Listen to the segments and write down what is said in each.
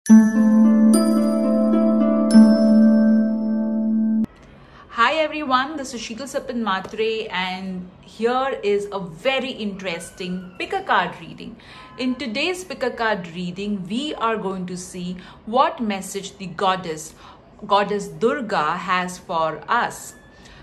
Hi everyone, this is Sheetal Sapin Matre and here is a very interesting pick a card reading. In today's pick a card reading, we are going to see what message the goddess Durga has for us.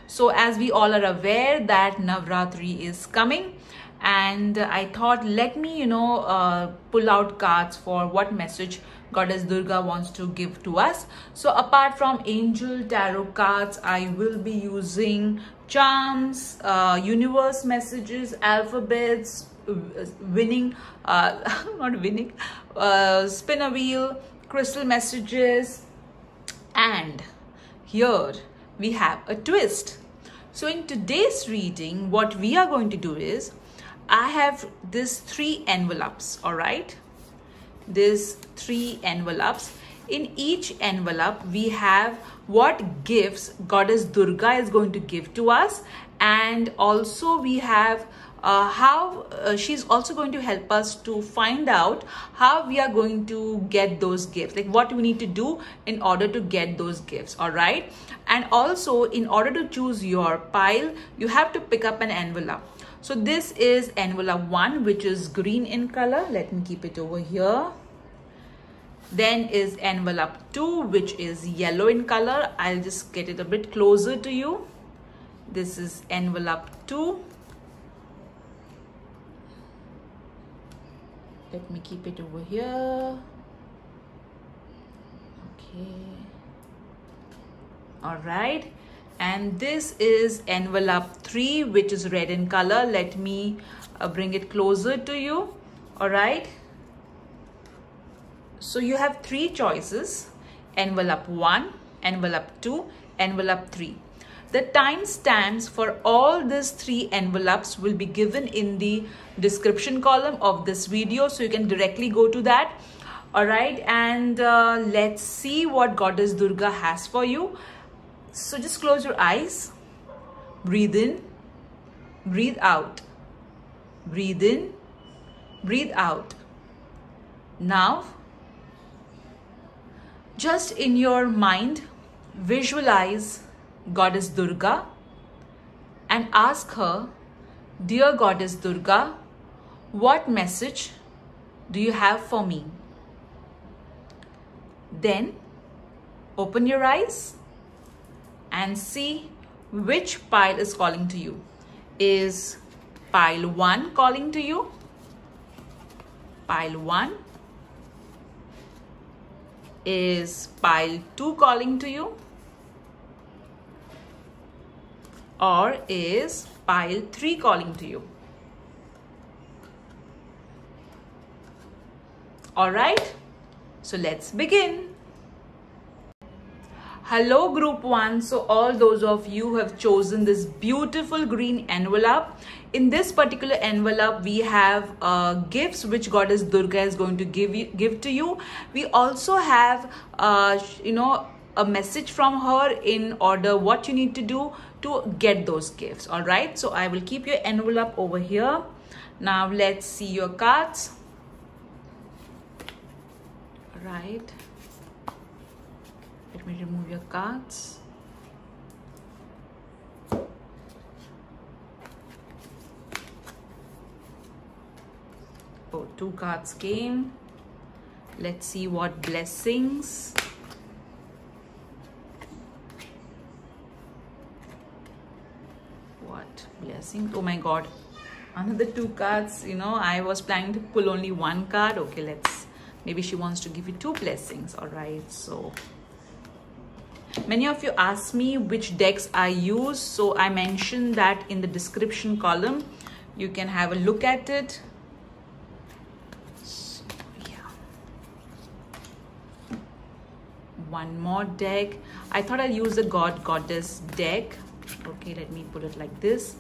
So as we all are aware that Navratri is coming, and I thought let me pull out cards for what message Goddess Durga wants to give to us. So apart from angel tarot cards, I will be using charms, universe messages, alphabets, spin a wheel, crystal messages, and here we have a twist. So in today's reading, what we are going to do is, I have these 3 envelopes, all right? These 3 envelopes. In each envelope, we have what gifts Goddess Durga is going to give to us, and also we have how she's also going to help us to find out how we are going to get those gifts, like what we need to do in order to get those gifts, all right? And also, in order to choose your pile, you have to pick up an envelope. So this is envelope 1, which is green in color. Let me keep it over here. Then is envelope 2, which is yellow in color. I'll just get it a bit closer to you. This is envelope 2. Let me keep it over here. Okay. All right. And this is envelope 3, which is red in color. Let me bring it closer to you. All right. So you have 3 choices: envelope 1, envelope 2, envelope 3. The timestamps for all these 3 envelopes will be given in the description column of this video, so you can directly go to that. All right, and let's see what Goddess Durga has for you. So just close your eyes, breathe in, breathe out, breathe in, breathe out. Now, just in your mind, visualize Goddess Durga and ask her, "Dear Goddess Durga, what message do you have for me?" Then open your eyes and see which pile is calling to you. Is pile 1 calling to you? Pile 1. Is pile 2 calling to you? Or is pile 3 calling to you? All right, so let's begin. Hello group 1. So all those of you who have chosen this beautiful green envelope, in this particular envelope we have gifts which Goddess Durga is going to give to you. We also have a message from her in order what you need to do to get those gifts. All right, so I will keep your envelope over here. Now let's see your cards. All right, let me remove your cards. Oh, 2 cards came. Let's see what blessings. What blessings? Oh my God. Another 2 cards. I was planning to pull only 1 card. Okay, maybe she wants to give you 2 blessings. All right, so many of you asked me which decks I use, so I mentioned that in the description column. You can have a look at it. So, yeah. One more deck. I thought I'd use the Goddess deck. Okay, let me put it like this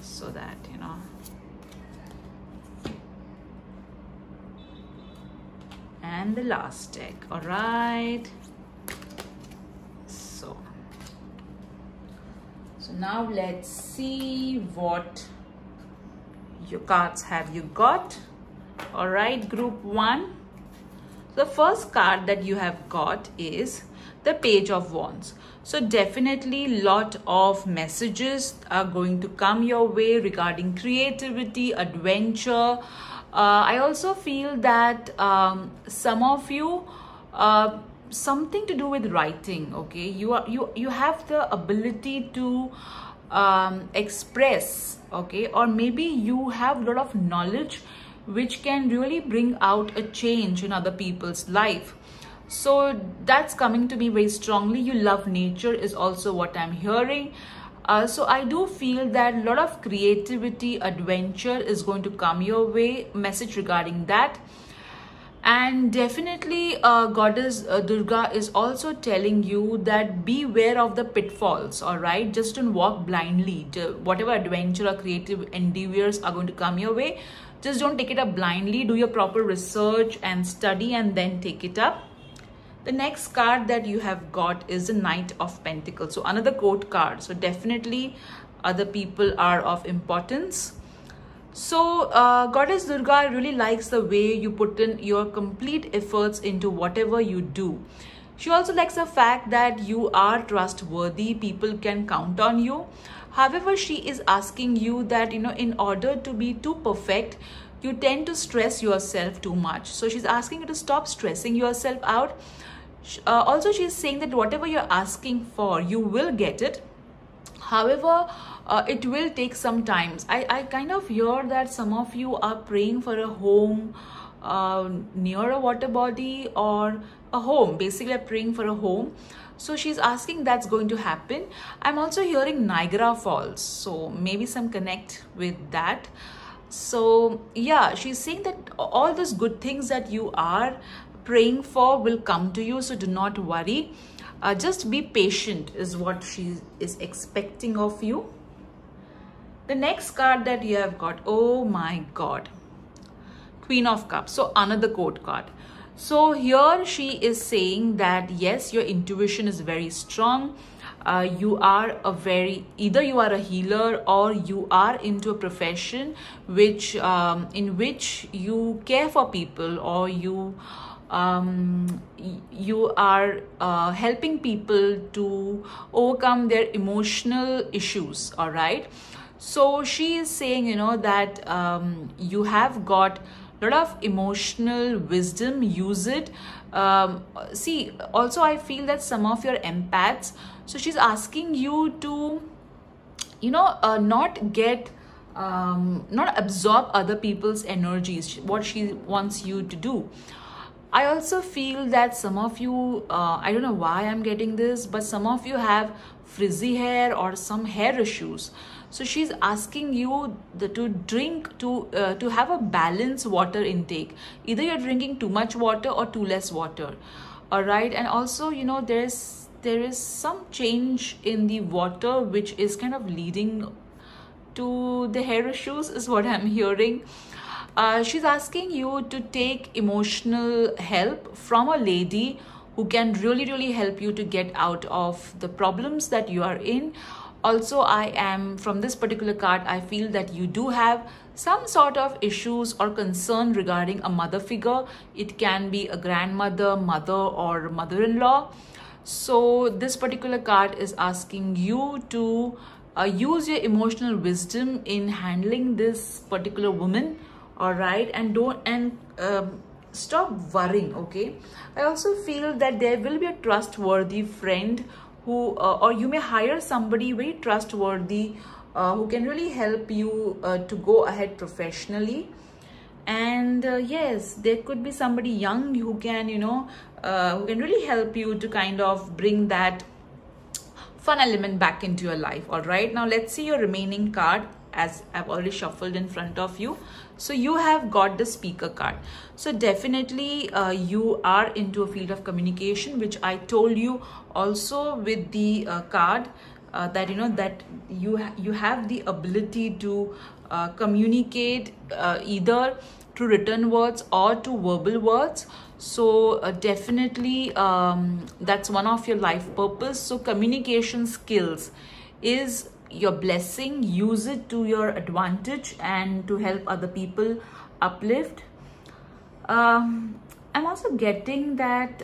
so that and the last deck. All right, so now let's see what your cards have you got. All right, group 1. The first card that you have got is the Page of Wands. So definitely lot of messages are going to come your way regarding creativity, adventure. I also feel that some of you, something to do with writing, okay? You have the ability to express, okay? Or maybe you have a lot of knowledge which can really bring out a change in other people's life. So that's coming to me very strongly. You love nature is also what I'm hearing. So I do feel that a lot of creativity, adventure is going to come your way. Message regarding that. And definitely Goddess Durga is also telling you that beware of the pitfalls, all right? Just don't walk blindly. Whatever adventure or creative endeavors are going to come your way, just don't take it up blindly. Do your proper research and study and then take it up. The next card that you have got is the Knight of Pentacles. So another court card. So definitely other people are of importance. So Goddess Durga really likes the way you put in your complete efforts into whatever you do. She also likes the fact that you are trustworthy. People can count on you. However, she is asking you that, you know, in order to be too perfect, you tend to stress yourself too much. So she's asking you to stop stressing yourself out. Also, she's saying that whatever you're asking for, you will get it. However, it will take some time. I kind of hear that some of you are praying for a home near a water body or a home. Basically, praying for a home. So she's asking that's going to happen. I'm also hearing Niagara Falls. So maybe some connect with that. So yeah, she's saying that all those good things that you are praying for will come to you. So do not worry. Just be patient is what she is expecting of you. The next card that you have got, oh my God, Queen of Cups. So another court card. So here she is saying that yes, your intuition is very strong. You are either you are a healer or you are into a profession which in which you care for people, or you are helping people to overcome their emotional issues, all right? So she is saying, you know, that you have got a lot of emotional wisdom. Use it. See, also I feel that some of your empaths, so she's asking you to, you know, not absorb other people's energies, what she wants you to do. I also feel that some of you, I don't know why I'm getting this, but some of you have frizzy hair or some hair issues. So she's asking you to drink, to have a balanced water intake. Either you're drinking too much water or too less water. All right. And also, you know, there is some change in the water, which is kind of leading to the hair issues is what I'm hearing. She's asking you to take emotional help from a lady who can really help you to get out of the problems that you are in. Also, from this particular card, I feel that you do have some sort of issues or concern regarding a mother figure. It can be a grandmother, mother, or mother-in-law. So this particular card is asking you to use your emotional wisdom in handling this particular woman, all right? And stop worrying, okay? I also feel that there will be a trustworthy friend who or you may hire somebody very trustworthy who can really help you to go ahead professionally. And yes, there could be somebody young who can, you know, who can really help you to kind of bring that fun element back into your life. All right, now let's see your remaining card, as I've already shuffled in front of you. So you have got the Speaker card. So definitely you are into a field of communication, which I told you also with the card that, you know, that you have the ability to communicate either through written words or to verbal words. So definitely that's one of your life purpose. So communication skills is your blessing. Use it to your advantage and to help other people uplift. I'm also getting that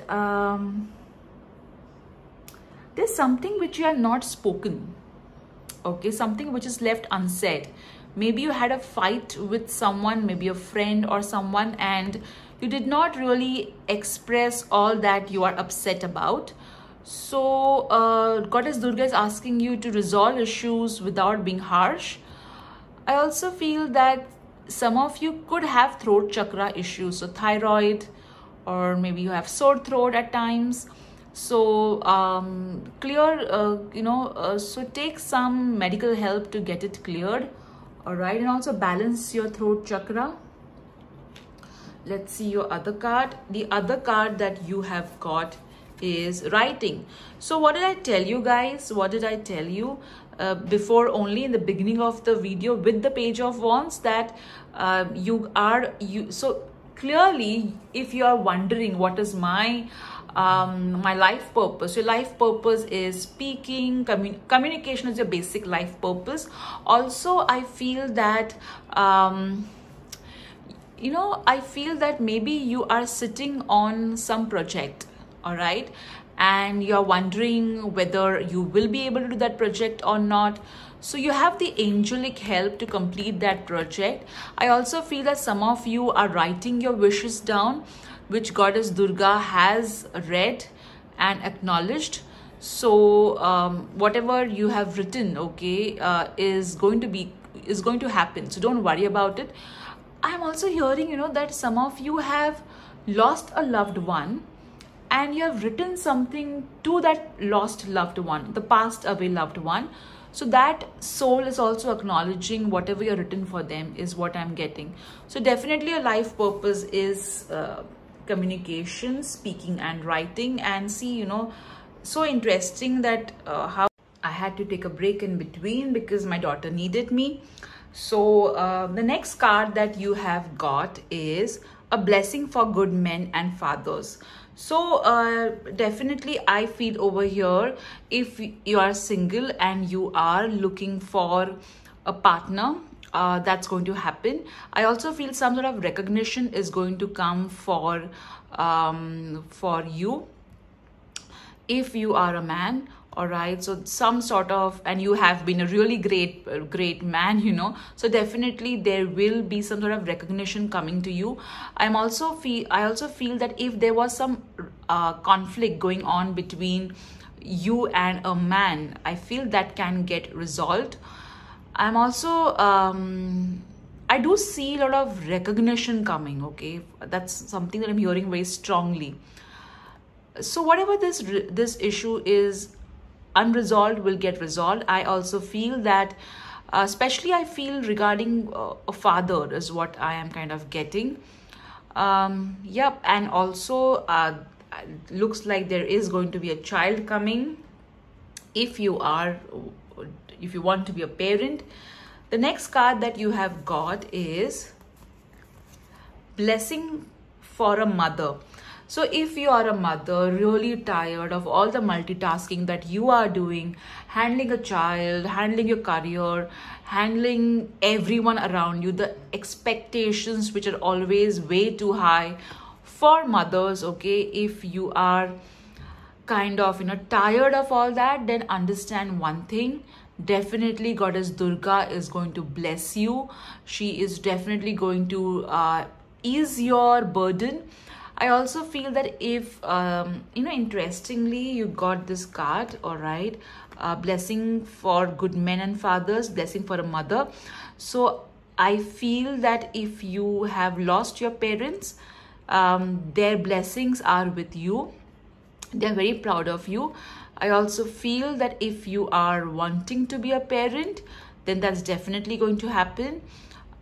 there's something which you have not spoken, okay, something which is left unsaid. Maybe you had a fight with someone, maybe a friend or someone, and you did not really express all that you are upset about. So Goddess Durga is asking you to resolve issues without being harsh. I also feel that some of you could have throat chakra issues, so thyroid, or maybe you have sore throat at times. So so take some medical help to get it cleared. All right, and also balance your throat chakra. Let's see your other card. The other card that you have got is writing. So what did I tell you guys? What did I tell you before, only in the beginning of the video with the Page of Wands, that so clearly, if you are wondering what is my life purpose, your life purpose is speaking, communication is your basic life purpose. Also, I feel that I feel that maybe you are sitting on some project, all right, and you're wondering whether you will be able to do that project or not. So you have the angelic help to complete that project. I also feel that some of you are writing your wishes down, which Goddess Durga has read and acknowledged. So whatever you have written, okay, is going to happen. So don't worry about it. I'm also hearing, that some of you have lost a loved one, and you have written something to that lost loved one, the passed away loved one. So that soul is also acknowledging whatever you've written for them is what I'm getting. So definitely your life purpose is communication, speaking and writing. And see, so interesting that how I had to take a break in between because my daughter needed me. So the next card that you have got is a blessing for good men and fathers. So definitely I feel over here, if you are single and you are looking for a partner, that's going to happen. I also feel some sort of recognition is going to come for you if you are a man. All right, so some sort of, and you have been a really great man, so definitely there will be some sort of recognition coming to you. I also feel that if there was some conflict going on between you and a man, I feel that can get resolved. I'm also I do see a lot of recognition coming, okay? That's something that I'm hearing very strongly. So whatever this issue is unresolved will get resolved. I also feel that especially I feel regarding a father is what I am kind of getting. Yep, and also looks like there is going to be a child coming if you want to be a parent. The next card that you have got is blessing for a mother. So if you are a mother really tired of all the multitasking that you are doing, handling a child, handling your career, handling everyone around you, the expectations which are always way too high for mothers, okay, if you are kind of tired of all that, then understand one thing. Definitely Goddess Durga is going to bless you. She is definitely going to ease your burden. I also feel that if, interestingly, you got this card, all right, blessing for good men and fathers, blessing for a mother. So I feel that if you have lost your parents, their blessings are with you. They're very proud of you. I also feel that if you are wanting to be a parent, then that's definitely going to happen.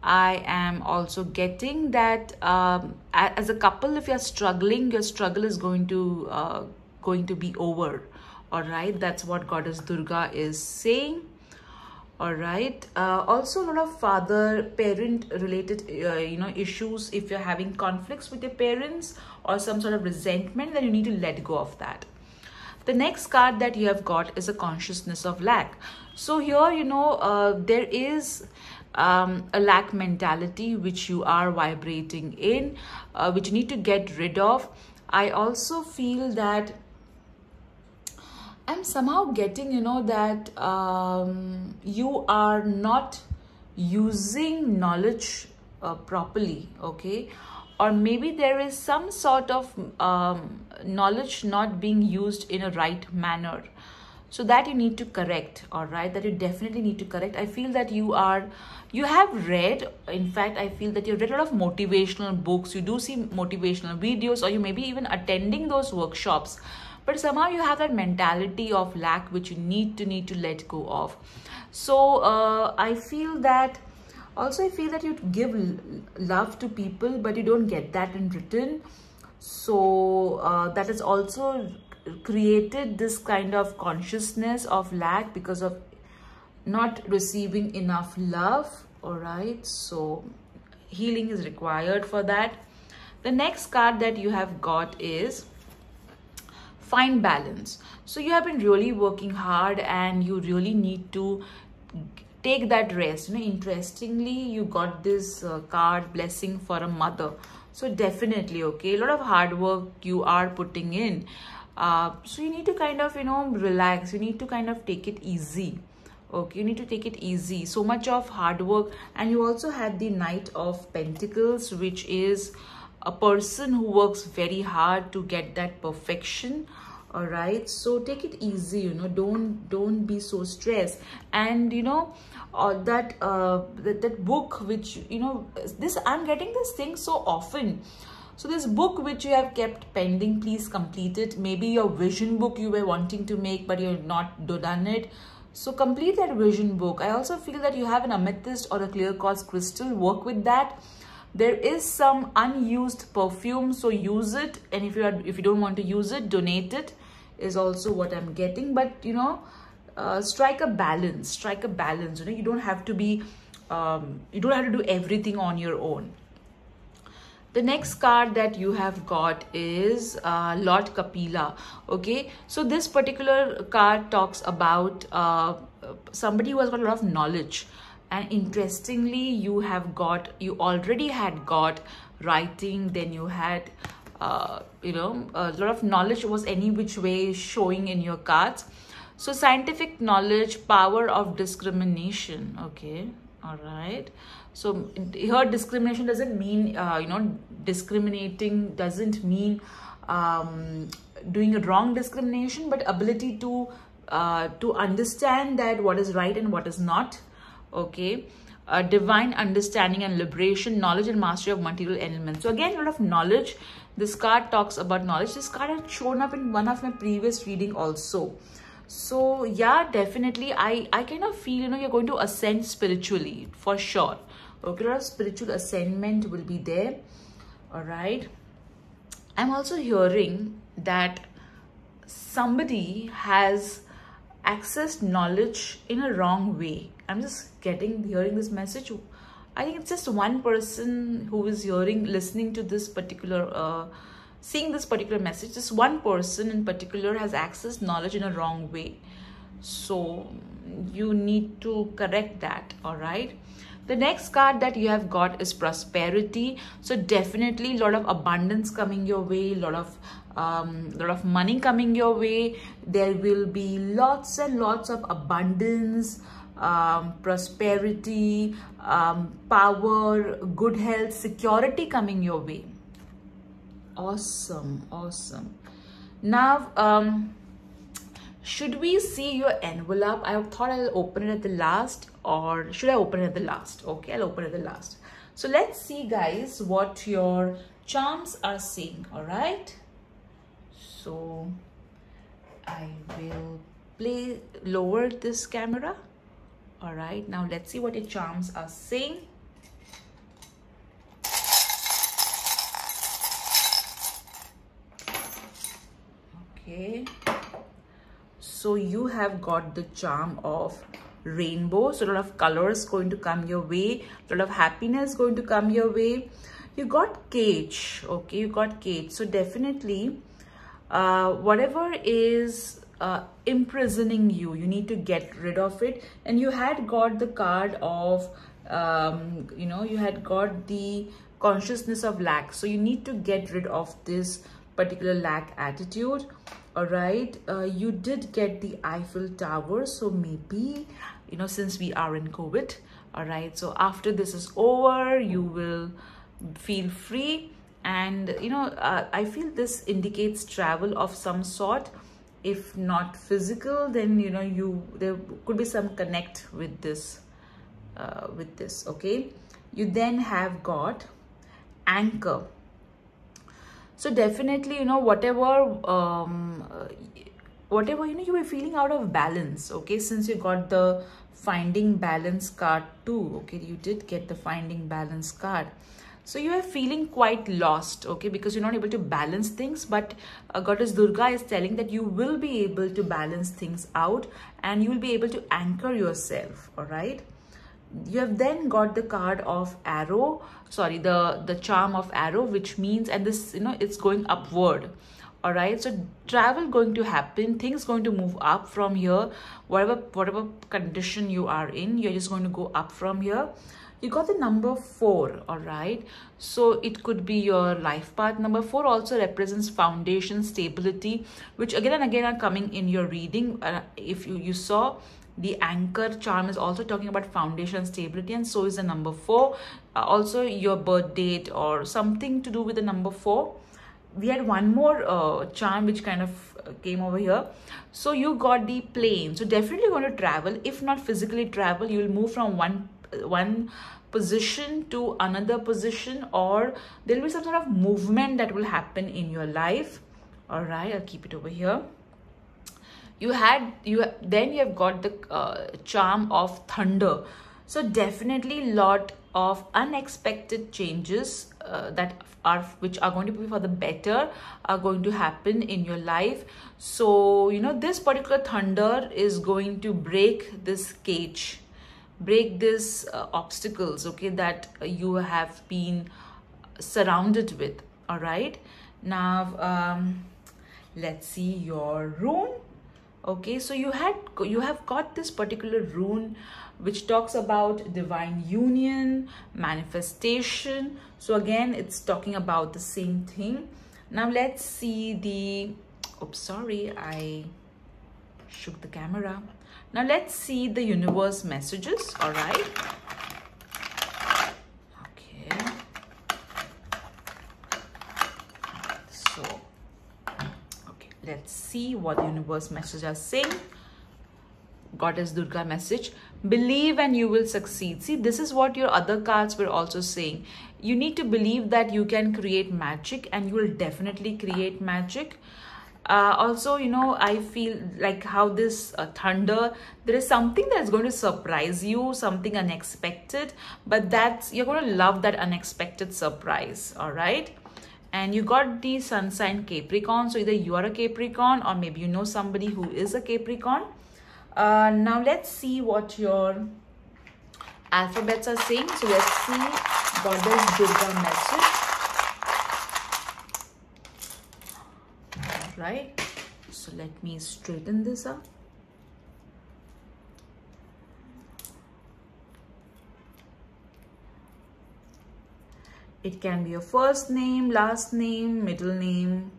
I am also getting that as a couple, if you're struggling, your struggle is going to be over. All right, that's what Goddess Durga is saying. All right. Also, a lot of father-parent related, issues. If you're having conflicts with your parents or some sort of resentment, then you need to let go of that. The next card that you have got is a consciousness of lack. So here, there is a lack mentality which you are vibrating in, which you need to get rid of. I also feel that I'm somehow getting, you know, that you are not using knowledge properly, okay? Or maybe there is some sort of knowledge not being used in a right manner. So that you need to correct, all right? That you definitely need to correct. I feel that you have read, in fact, I feel that you've read a lot of motivational books. You do see motivational videos, or you may be even attending those workshops. But somehow you have that mentality of lack which you need to let go of. So I feel that you give love to people, but you don't get that in return. So that has also created this kind of consciousness of lack because of not receiving enough love. All right, so healing is required for that. The next card that you have got is find balance. So you have been really working hard and you really need to take that rest. You know, interestingly, you got this card, blessing for a mother. So definitely, okay, a lot of hard work you are putting in. So you need to kind of, you know, relax. You need to kind of take it easy. Okay, you need to take it easy. So much of hard work. And you also had the Knight of Pentacles, which is a person who works very hard to get that perfection. All right, so take it easy, you know, don't be so stressed. And you know, that book which, you know, this, I'm getting this thing so often. So this book which you have kept pending, please complete it. Maybe your vision book you were wanting to make, but you're not done it. So complete that vision book. I also feel that you have an amethyst or a clear quartz crystal. Work with that. There is some unused perfume, so use it. And if you don't want to use it, donate it, is also what I'm getting. But you know, strike a balance. You know, you don't have to be, you don't have to do everything on your own. The next card that you have got is Lord Kapila. Okay, so this particular card talks about somebody who has got a lot of knowledge. And interestingly, you already had got writing, then you had you know, a lot of knowledge was any which way showing in your cards. So scientific knowledge, power of discrimination. Okay, all right. So here discrimination doesn't mean, you know, discriminating doesn't mean doing a wrong discrimination, but ability to understand that what is right and what is not. Okay, divine understanding and liberation, knowledge and mastery of material elements. So again, a lot of knowledge. This card talks about knowledge. This card had shown up in one of my previous reading also. So yeah, definitely I kind of feel, you know, you're going to ascend spiritually for sure. Okay, a lot of spiritual ascendment will be there. All right, I'm also hearing that somebody has accessed knowledge in a wrong way. I'm just hearing this message. I think it's just one person who is listening to this particular, seeing this particular message. Just one person in particular has accessed knowledge in a wrong way. So you need to correct that, all right? The next card that you have got is prosperity. So definitely a lot of abundance coming your way, a lot of money coming your way. There will be lots and lots of abundance, prosperity, power, good health, security coming your way. Awesome, awesome. Now, should we see your envelope? I thought I'll open it at the last, or should I open it at the last? Okay, I'll open it at the last. So let's see, guys, what your charms are saying. All right. So I will lower this camera. All right. Now let's see what your charms are saying. Okay. So you have got the charm of rainbow. So a lot of colors going to come your way. A lot of happiness going to come your way. You got cage. Okay, you got cage. So definitely whatever is imprisoning you, you need to get rid of it. And you had got the card of you know, you had got the consciousness of lack. So you need to get rid of this particular lack attitude. All right, you did get the Eiffel Tower. So maybe, you know, since we are in COVID, all right, so after this is over, you will feel free. And you know, I feel this indicates travel of some sort. If not physical, then you know, there could be some connect with this okay. You then have got anchor. So definitely, you know, whatever you know, you were feeling out of balance, okay, since you got the finding balance card too. Okay, you did get the finding balance card. So you are feeling quite lost, okay, because you're not able to balance things. But Goddess Durga is telling that you will be able to balance things out and you will be able to anchor yourself. All right. You have then got the card of arrow, sorry, the charm of arrow, which means, and this, you know, it's going upward. All right, so travel going to happen, things going to move up from here. Whatever condition you are in, you're just going to go up from here. You got the number 4, all right, so it could be your life path. Number 4 also represents foundation, stability, which again and again are coming in your reading. If you saw, the anchor charm is also talking about foundation, stability, and so is the number 4. Also your birth date or something to do with the number 4. We had one more charm which kind of came over here. So you got the plane. So definitely going to travel. If not physically travel, you will move from one position to another position, or there will be some sort of movement that will happen in your life. All right, I'll keep it over here. Then you have got the charm of thunder. So definitely lot of unexpected changes which are going to be for the better are going to happen in your life. So you know, this particular thunder is going to break this cage, break this obstacles, okay, that you have been surrounded with. All right, now let's see your rune. Okay, so you have got this particular rune which talks about divine union, manifestation. So again, it's talking about the same thing. Now let's see the, oops, sorry, I shook the camera. Now let's see the universe messages. All right. Okay. So, okay, let's see what the universe messages are saying. Goddess Durga message: believe and you will succeed. See, this is what your other cards were also saying. You need to believe that you can create magic, and you will definitely create magic. Also, you know, I feel like how this thunder, there is something that's going to surprise you, something unexpected, but you're going to love that unexpected surprise. All right. And you got the sun sign Capricorn. So either you are a Capricorn or maybe you know somebody who is a Capricorn. Now let's see what your alphabets are saying. So let's see Goddess Durga message. Right, so let me straighten this up. It can be your first name, last name, middle name,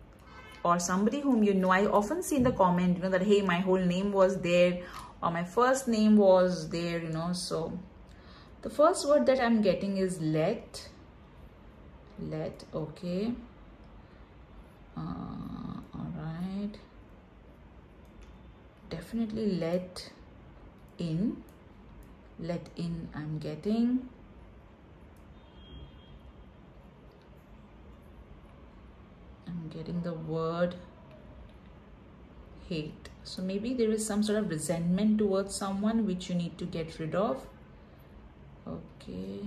or somebody whom you know. I often see in the comment, you know, that hey, my whole name was there, or my first name was there, you know. So the first word that I'm getting is let, okay. All right, definitely let in I'm getting. The word hate. So maybe there is some sort of resentment towards someone which you need to get rid of. Okay.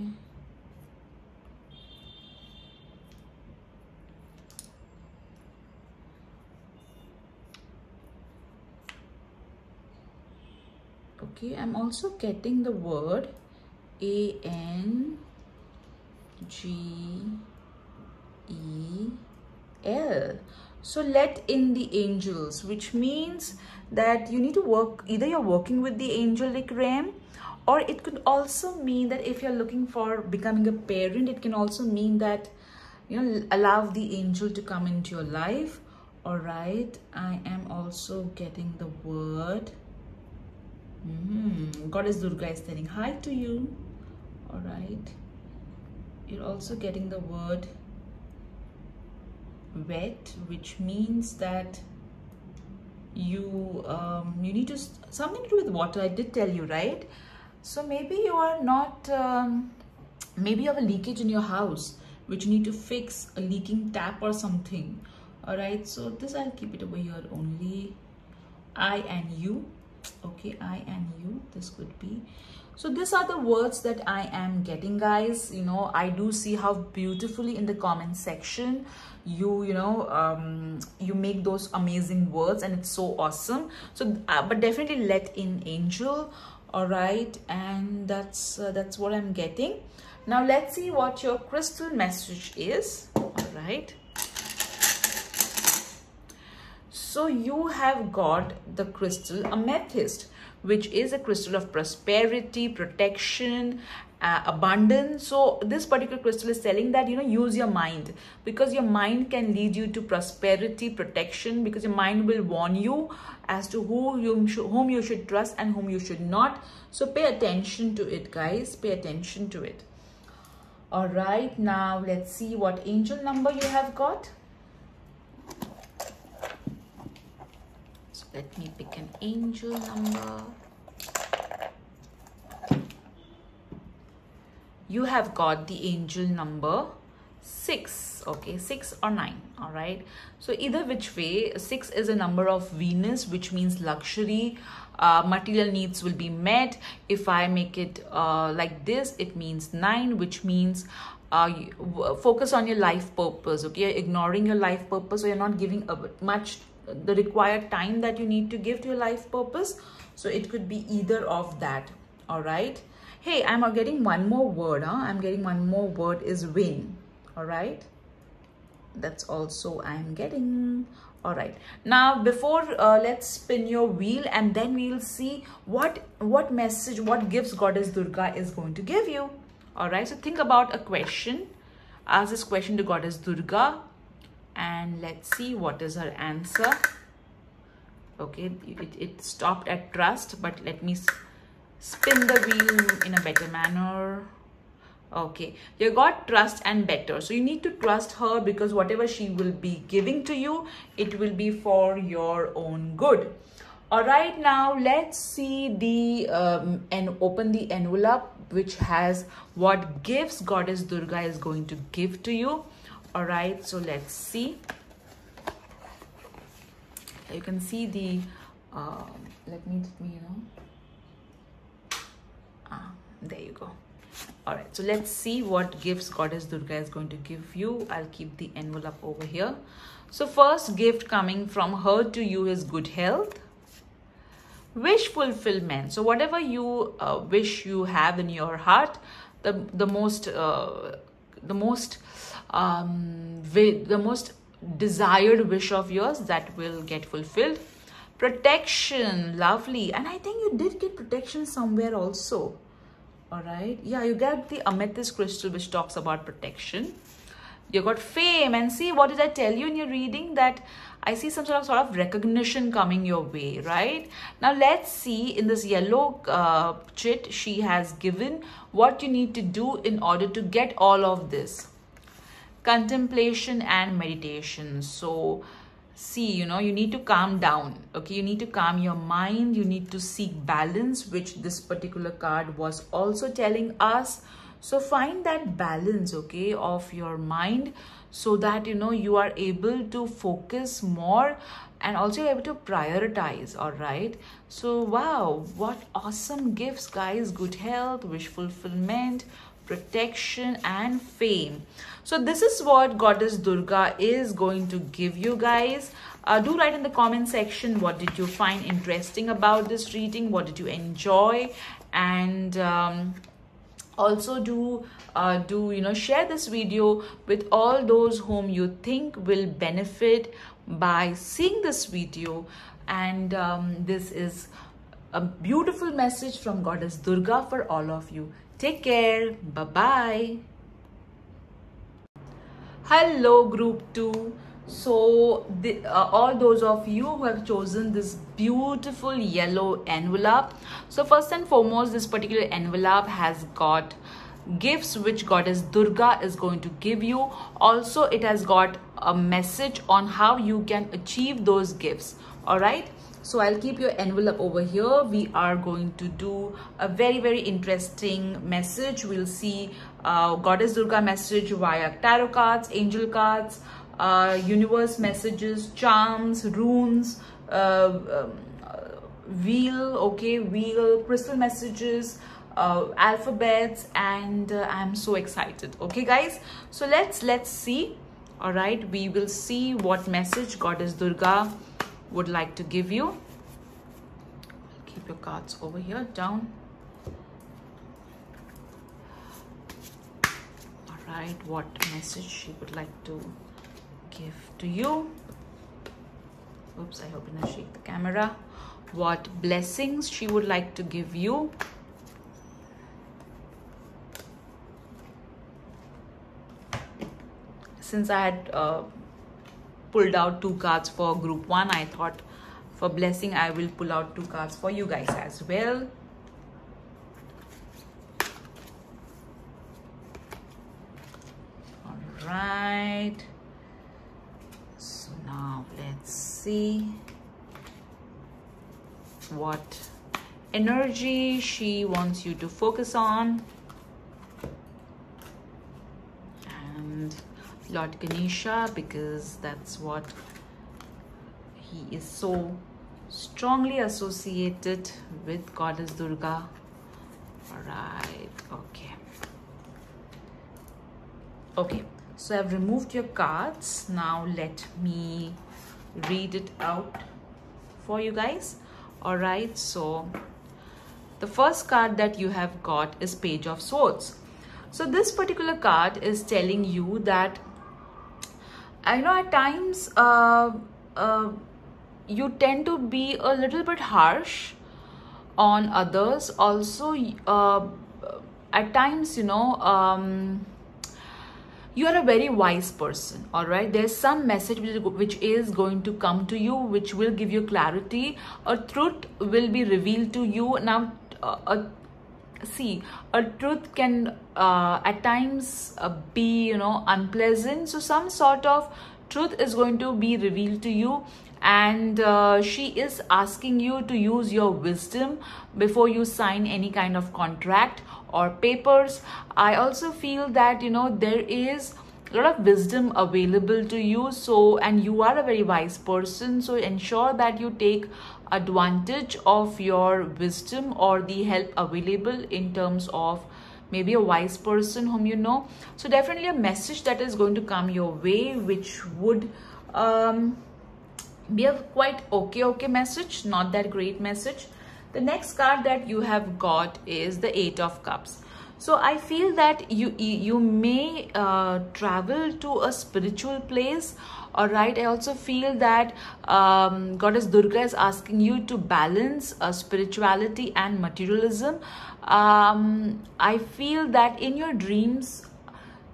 Okay, I'm also getting the word ANGEL. So let in the angels, which means that you need to work, either you're working with the angelic realm, Or it could also mean that if you're looking for becoming a parent, it can also mean that, you know, allow the angel to come into your life. All right, I am also getting the word. Goddess Durga is saying hi to you. All right, you're also getting the word wet, which means that you need to something to do with water. I did tell you, right? So maybe you are not maybe you have a leakage in your house which you need to fix, a leaking tap or something. All right, so this I'll keep it over here only. I and you. Okay, I and you, this could be. So these are the words that I am getting, guys. You know, I do see how beautifully in the comment section you you make those amazing words, and it's so awesome. So but definitely let in angel. All right, and that's what I'm getting. Now let's see what your crystal message is. All right, so you have got the crystal amethyst, which is a crystal of prosperity, protection, abundance. So this particular crystal is telling that, you know, use your mind, because your mind can lead you to prosperity, protection, because your mind will warn you as to whom you should trust and whom you should not. So pay attention to it, guys. Pay attention to it. All right, now let's see what angel number you have got. So let me pick an angel number. You have got the angel number 6. Okay, 6 or 9. All right, so either which way, 6 is a number of Venus, which means luxury, material needs will be met. If I make it like this, it means 9, which means focus on your life purpose. Okay, you're ignoring your life purpose, so you're not giving much the required time that you need to give to your life purpose. So it could be either of that. All right, hey, I'm getting one more word. I'm getting one more word is win. All right, that's also I'm getting. All right, now before let's spin your wheel, and then we'll see what message, what gifts Goddess Durga is going to give you. All right, so think about a question, ask this question to Goddess Durga, and let's see what is her answer. Okay, it stopped at trust, but let me spin the wheel in a better manner. Okay, you got trust and better. So you need to trust her, because whatever she will be giving to you, it will be for your own good. All right, now let's see the and open the envelope which has what gifts Goddess Durga is going to give to you. All right, so let's see. You can see the let me there you go. All right, so let's see what gifts Goddess Durga is going to give you. I'll keep the envelope over here. So first gift coming from her to you is good health, wish fulfillment. So whatever you wish you have in your heart, the most desired wish of yours, that will get fulfilled. Protection, lovely, and I think you did get protection somewhere also. All right, yeah, you got the amethyst crystal, which talks about protection. You got fame, and see, what did I tell you in your reading? That I see some sort of recognition coming your way, right? Now let's see, in this yellow chit, she has given what you need to do in order to get all of this. Contemplation and meditation. So see, you know, you need to calm down. Okay, you need to calm your mind, you need to seek balance, which this particular card was also telling us. So find that balance, okay, of your mind, so that, you know, you are able to focus more and also able to prioritize. All right, so wow, what awesome gifts, guys. Good health, wish fulfillment, protection, and fame. So this is what Goddess Durga is going to give you, guys. Do write in the comment section, what did you find interesting about this reading, what did you enjoy, and also do share this video with all those whom you think will benefit by seeing this video. And this is a beautiful message from Goddess Durga for all of you. Take care. Bye-bye. Hello, Group 2. So, all those of you who have chosen this beautiful yellow envelope. So, first and foremost, this particular envelope has got gifts which Goddess Durga is going to give you. Also, it has got a message on how you can achieve those gifts. All right. So I'll keep your envelope over here. We are going to do a very interesting message. We'll see Goddess Durga message via tarot cards, angel cards, universe messages, charms, runes, wheel, crystal messages, alphabets, and I'm so excited. Okay, guys. So let's see. All right, we will see what message Goddess Durga would like to give you. Keep your cards over here down. All right, what message she would like to give to you. Oops, I hope I didn't shake the camera. What blessings she would like to give you. Since I had pulled out 2 cards for group 1, I thought for blessing I will pull out 2 cards for you guys as well. All right, so now let's see what energy she wants you to focus on. And Lord Ganesha, because that's what he is so strongly associated with Goddess Durga. All right, okay, so I've removed your cards. Now let me read it out for you guys. All right, so the first card that you have got is Page of Swords. So this particular card is telling you that I know at times you tend to be a little bit harsh on others. Also, at times, you know, you are a very wise person. All right, there's some message which is going to come to you, which will give you clarity. A truth will be revealed to you. Now, see, a truth can at times be, you know, unpleasant. So some sort of truth is going to be revealed to you, and she is asking you to use your wisdom before you sign any kind of contract or papers. I also feel that, you know, there is a lot of wisdom available to you, so, and you are a very wise person, so ensure that you take advantage of your wisdom or the help available in terms of maybe a wise person whom you know. So definitely a message that is going to come your way, which would be a quite okay message, not that great message. The next card that you have got is the 8 of Cups. So I feel that you may travel to a spiritual place. All right, I also feel that Goddess Durga is asking you to balance spirituality and materialism. I feel that in your dreams,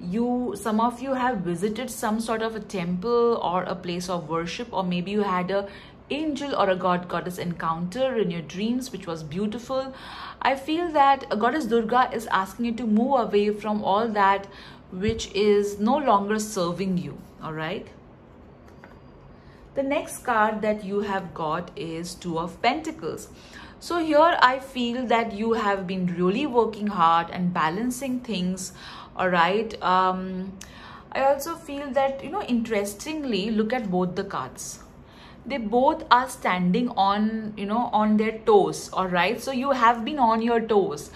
some of you have visited some sort of a temple or a place of worship, or maybe you had a angel or a goddess encounter in your dreams, which was beautiful. I feel that Goddess Durga is asking you to move away from all that which is no longer serving you. All right, the next card that you have got is 2 of Pentacles. So here I feel that you have been really working hard and balancing things. All right, I also feel that, you know, interestingly, look at both the cards. They both are standing on, you know, on their toes. All right, so you have been on your toes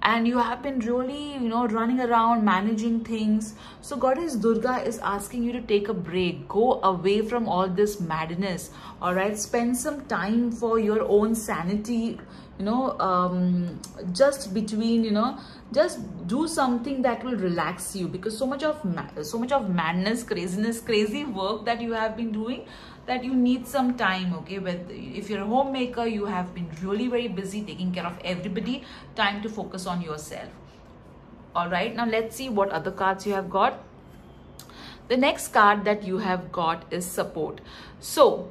and you have been really, you know, running around managing things. So Goddess Durga is asking you to take a break, go away from all this madness. All right, spend some time for your own sanity, you know, just between, you know, just do something that will relax you, because so much of madness, craziness, crazy work that you have been doing, that you need some time, okay? If you're a homemaker, you have been really very busy taking care of everybody. Time to focus on yourself. All right, now let's see what other cards you have got. The next card that you have got is support. So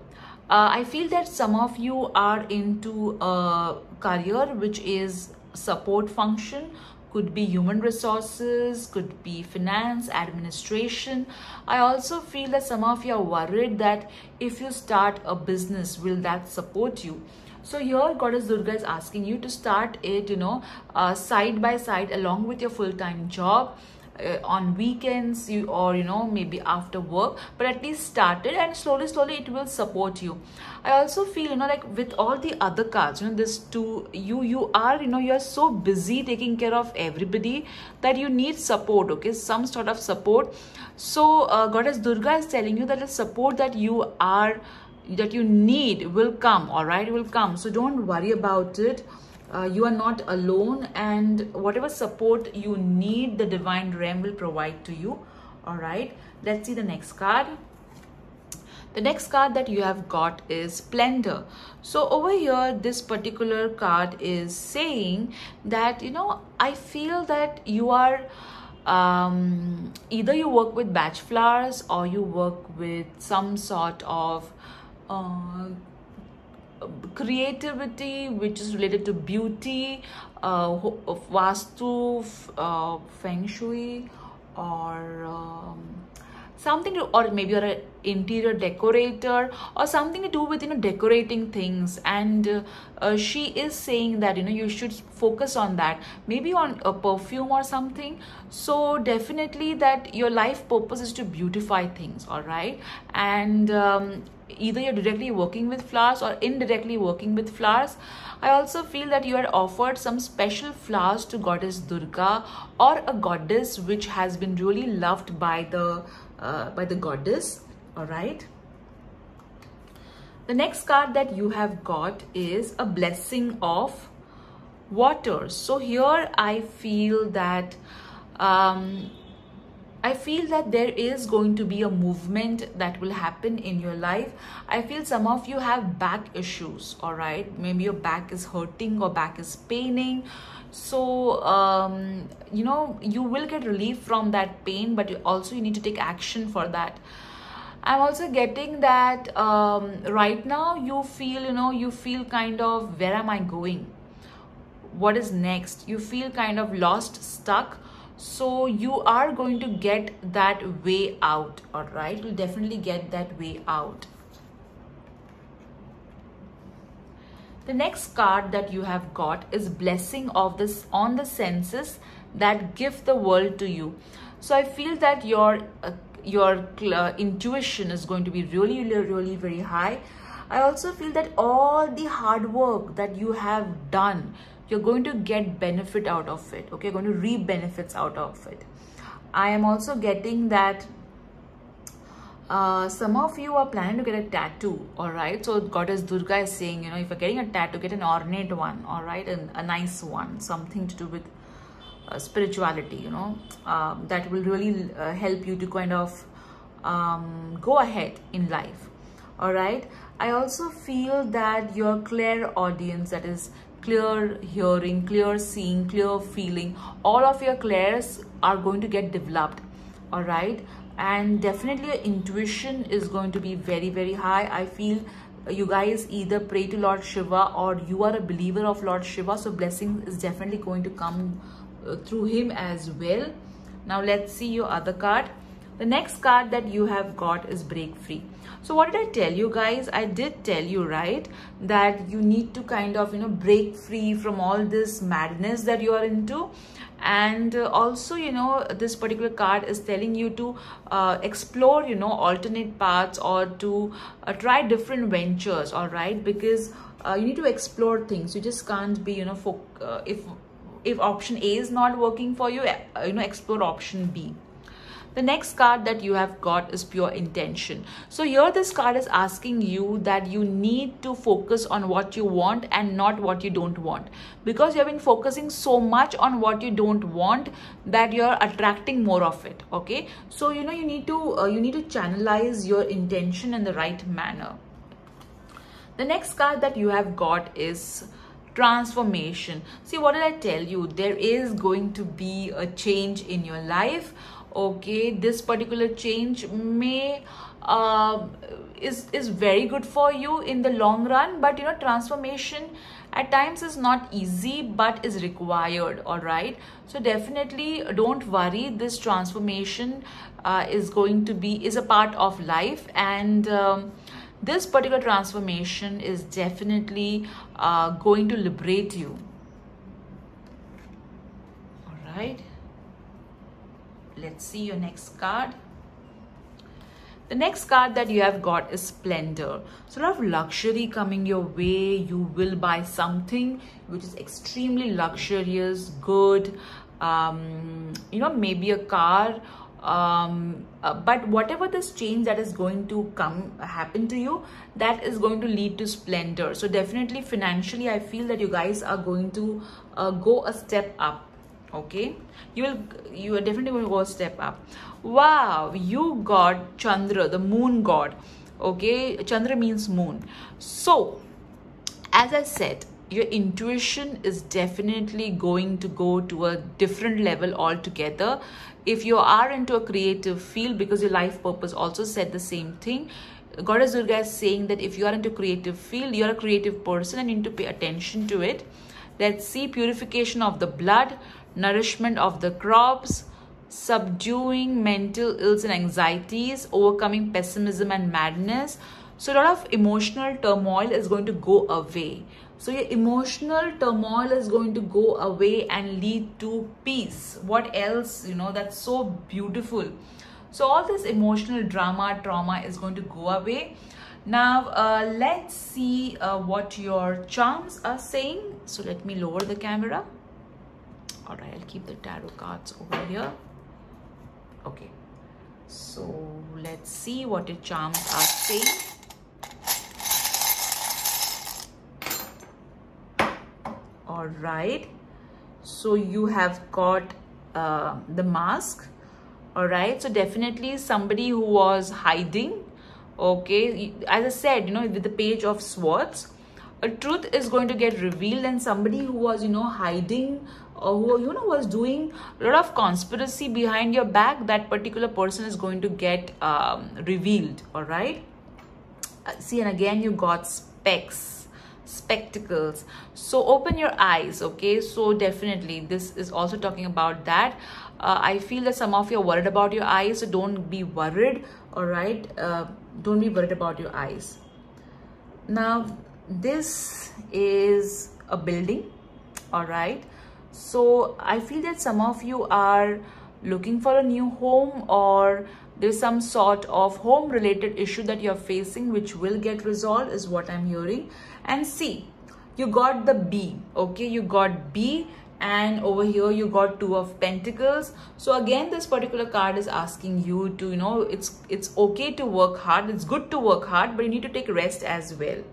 I feel that some of you are into a career which is support function. Could be human resources, could be finance, administration. I also feel that some of you are worried that if you start a business, will that support you? So here Goddess Durga is asking you to start it, side by side along with your full-time job. On weekends, or maybe after work, but at least start it, and slowly it will support you. I also feel like with all the other cards, this too, you are you're so busy taking care of everybody that you need support, okay? Some sort of support. So Goddess Durga is telling you that the support that you need will come. All right, will come, so don't worry about it. You are not alone, and whatever support you need, the divine realm will provide to you. All right, let's see the next card. The next card that you have got is Splendor. So over here, this particular card is saying that I feel that you are either you work with batch flowers, or you work with some sort of creativity which is related to beauty, vastu, feng shui, or something or maybe you're an interior decorator, or something to do with decorating things. And she is saying that you should focus on that, maybe on a perfume or something. So definitely that your life purpose is to beautify things. All right, and either you're directly working with flowers or indirectly working with flowers. I also feel that you are offered some special flowers to Goddess Durga, or a goddess which has been really loved by the goddess. All right, the next card that you have got is a Blessing of Water. So here I feel that there is going to be a movement that will happen in your life. I feel some of you have back issues. All right, maybe your back is hurting or back is paining. So you will get relief from that pain, but you need to take action for that. I'm also getting that right now you feel kind of, where am I going? What is next? You feel kind of lost, stuck. So you are going to get that way out. All right, you'll definitely get that way out. The next card that you have got is Blessing of this on the Senses that give the world to you. So I feel that your intuition is going to be really very high. I also feel that all the hard work that you have done, you're going to get benefit out of it. Okay, you're going to reap benefits out of it. I am also getting that some of you are planning to get a tattoo. All right, so Goddess Durga is saying, if you're getting a tattoo, get an ornate one. All right, and a nice one, something to do with spirituality, that will really help you to kind of go ahead in life. All right, I also feel that your clairaudience, that is clear hearing, clear seeing, clear feeling, all of your clairs are going to get developed. All right, and definitely your intuition is going to be very high. I feel you guys either pray to Lord Shiva, or you are a believer of Lord Shiva, so blessing is definitely going to come through him as well. Now let's see your other card. The next card that you have got is Break Free. So what did I tell you guys? I did tell you, right, that you need to kind of break free from all this madness that you are into. And also this particular card is telling you to explore alternate paths, or to try different ventures. All right, because you need to explore things. You just can't be if option A is not working for you, explore option B. The next card that you have got is pure intention. So here this card is asking you that you need to focus on what you want and not what you don't want, because you have been focusing so much on what you don't want that you're attracting more of it. Okay, so you need to channelize your intention in the right manner. The next card that you have got is transformation. See, what did I tell you? There is going to be a change in your life. Okay, this particular change may is very good for you in the long run, but transformation at times is not easy but is required. All right, so definitely don't worry, this transformation is a part of life, and this particular transformation is definitely going to liberate you. All right, let's see your next card. The next card that you have got is splendor. So a lot of luxury coming your way. You will buy something which is extremely luxurious, good, maybe a car, but whatever this change that is going to happen to you, that is going to lead to splendor. So definitely financially, I feel that you guys are going to go a step up. Okay, you are definitely going to go a step up. Wow, you got Chandra, the moon god. Okay, Chandra means moon. So as I said, your intuition is definitely going to go to a different level altogether. If you are into a creative field, because your life purpose also said the same thing, Goddess Durga is saying that if you are into creative field, you're a creative person and you need to pay attention to it. Let's see, purification of the blood, nourishment of the crops, subduing mental ills and anxieties, overcoming pessimism and madness. So a lot of emotional turmoil is going to go away. So your emotional turmoil is going to go away and lead to peace. What else? That's so beautiful. So all this emotional drama, trauma is going to go away. Now let's see what your charms are saying. So let me lower the camera. All right, I'll keep the tarot cards over here. Okay, so let's see what your charms are saying. All right, so you have got the mask. All right, so definitely somebody who was hiding. Okay, as I said, with the page of swords, a truth is going to get revealed, and somebody who was hiding, or who was doing a lot of conspiracy behind your back, that particular person is going to get revealed. All right, see, and again you got spectacles. So open your eyes. Okay, so definitely this is also talking about that. I feel that some of you are worried about your eyes, so don't be worried. All right, don't be worried about your eyes. Now this is a building. All right, so I feel that some of you are looking for a new home, or there's some sort of home related issue that you're facing, which will get resolved, is what I'm hearing. And see, you got the B. Okay, you got B, and over here you got Two of Pentacles. So again, this particular card is asking you to, it's okay to work hard, it's good to work hard, but you need to take rest as well.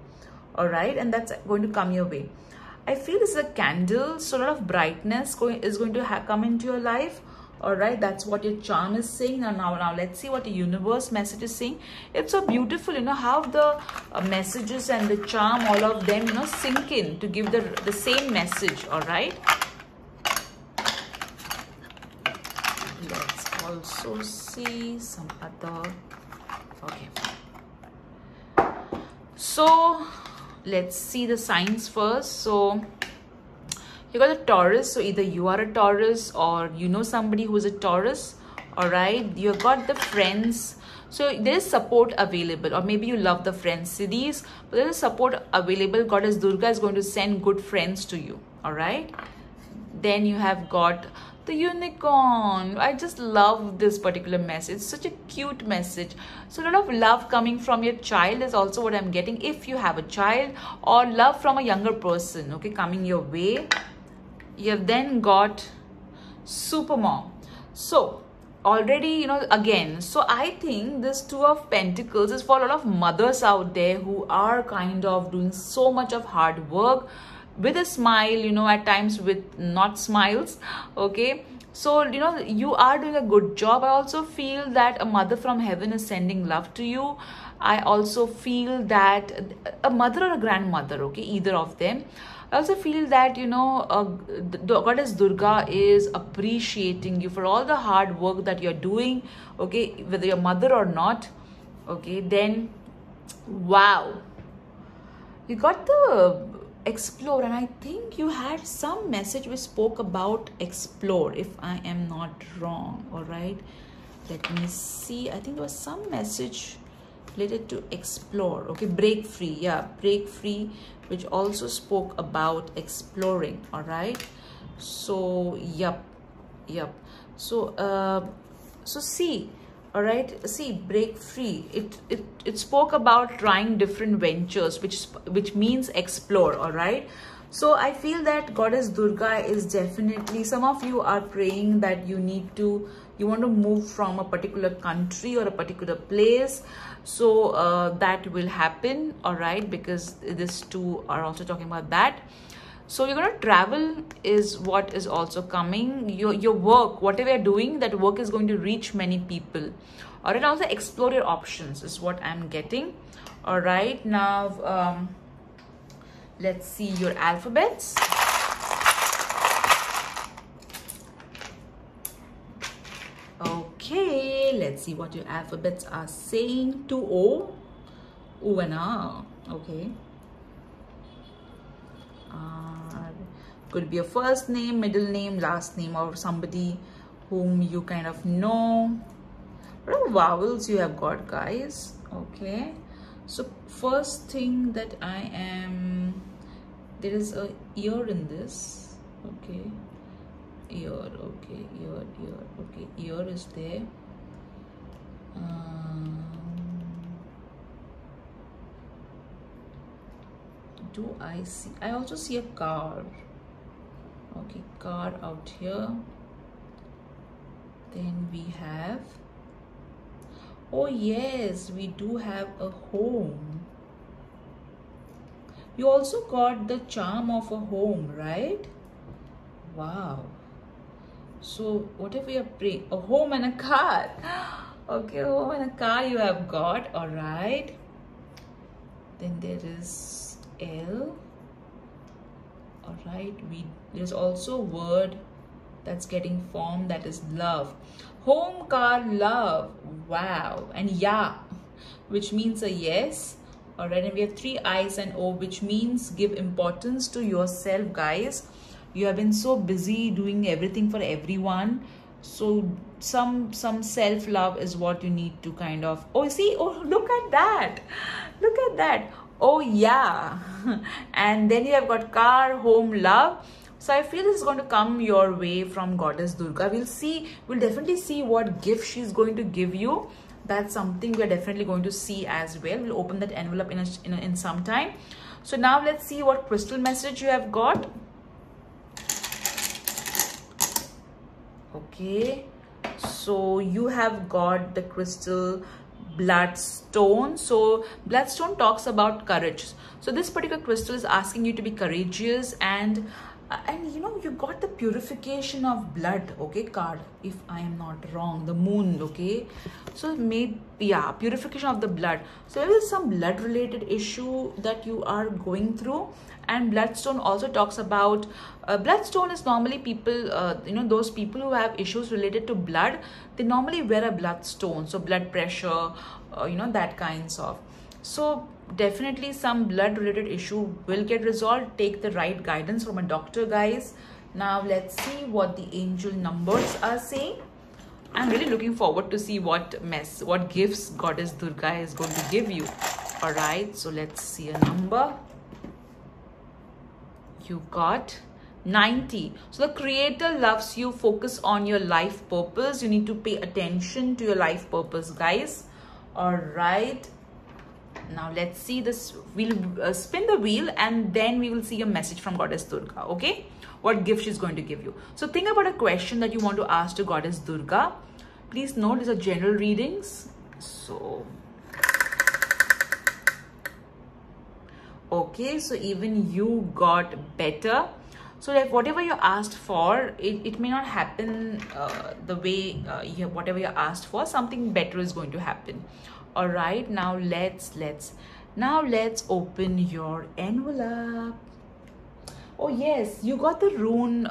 All right, and that's going to come your way. I feel this is a candle, so a lot of brightness is going to come into your life. All right, that's what your charm is saying. Now let's see what the universe message is saying. It's so beautiful, how the messages and the charm, all of them, sink in to give the same message. All right, let's also see some other. Okay, so let's see the signs first. So you got a Taurus, so either you are a Taurus or somebody who is a Taurus. All right, you got the Friends, so there is support available, or maybe you love the Friends series, but there is support available. Goddess Durga is going to send good friends to you. All right, then you have got the Unicorn. I just love this particular message. It's such a cute message. So a lot of love coming from your child is also what I'm getting, if you have a child, or love from a younger person, okay, coming your way. You have then got Supermom. So already, you know, again, so I think this Two of Pentacles is for a lot of mothers out there who are kind of doing so much of hard work with a smile, you know, at times with not smiles. Okay, so you know, you are doing a good job. I also feel that a mother from heaven is sending love to you. I also feel that a mother or a grandmother, okay, either of them. I also feel that, you know, the goddess Durga is appreciating you for all the hard work that you're doing, okay, whether you're mother or not, okay. Then, wow, you got the explore, and I think you had some message which spoke about explore, if I am not wrong. All right, let me see. I think there was some message related to explore. Okay, break free. Yeah, break free, which also spoke about exploring. All right, so yep. So see, all right, see, break free, it spoke about trying different ventures, which means explore. All right, so I feel that goddess Durga is definitely, some of you are praying that you want to move from a particular country or a particular place. So that will happen. All right, because these two are also talking about that. So you're going to travel is what is also coming. Your work, whatever you're doing, that work is going to reach many people. All right, also explore your options is what I'm getting. All right, now let's see your alphabets. Okay, let's see what your alphabets are saying. To O, O and R. Okay. Could be a first name, middle name, last name, or somebody whom you kind of know. What are vowels you have got, guys? Okay, so first thing that I am, there is a ear in this. Okay, ear. Okay, ear. Okay, ear is there. Do I see? I also see a car. Okay, car out here. Then we have, oh yes, we do have a home. You also got the charm of a home, right? Wow. So whatever you're praying, a home and a car. Okay, a home and a car you have got. All right. Then there is L. All right, there's also a word that's getting formed, that is love. Home, car, love. Wow. And yeah, which means a yes. All right, and we have 3 I's and O, which means give importance to yourself, guys. You have been so busy doing everything for everyone, so some self-love is what you need to kind of, oh see, oh look at that, look at that. Oh yeah. And then you have got car, home, love. So I feel this is going to come your way from goddess Durga. We'll definitely see what gift she's going to give you. That's something we're definitely going to see as well. We'll open that envelope in some time. So now let's see what crystal message you have got. Okay, so you have got the crystal bloodstone. So bloodstone talks about courage. So this particular crystal is asking you to be courageous, and you know, you got the purification of blood, okay, card, if I am not wrong, the moon. Okay, so yeah, purification of the blood. So there is some blood related issue that you are going through. And bloodstone also talks about, bloodstone is normally people, you know, those people who have issues related to blood, they normally wear a bloodstone. So blood pressure, you know, that kinds of. So definitely some blood related issue will get resolved. Take the right guidance from a doctor, guys. Now let's see what the angel numbers are saying. I'm really looking forward to see what gifts goddess Durga is going to give you. All right, so let's see a number. You got 90. So the creator loves you. Focus on your life purpose. You need to pay attention to your life purpose, guys. All right, now let's see this. We'll spin the wheel and then we will see a message from goddess Durga. Okay, what gift she's going to give you. So think about a question that you want to ask to goddess Durga. Please note these are general readings. So, okay, so even you got better. So like whatever you asked for, it may not happen the way whatever you asked for, something better is going to happen. All right, now let's open your envelope. Oh yes, you got the rune,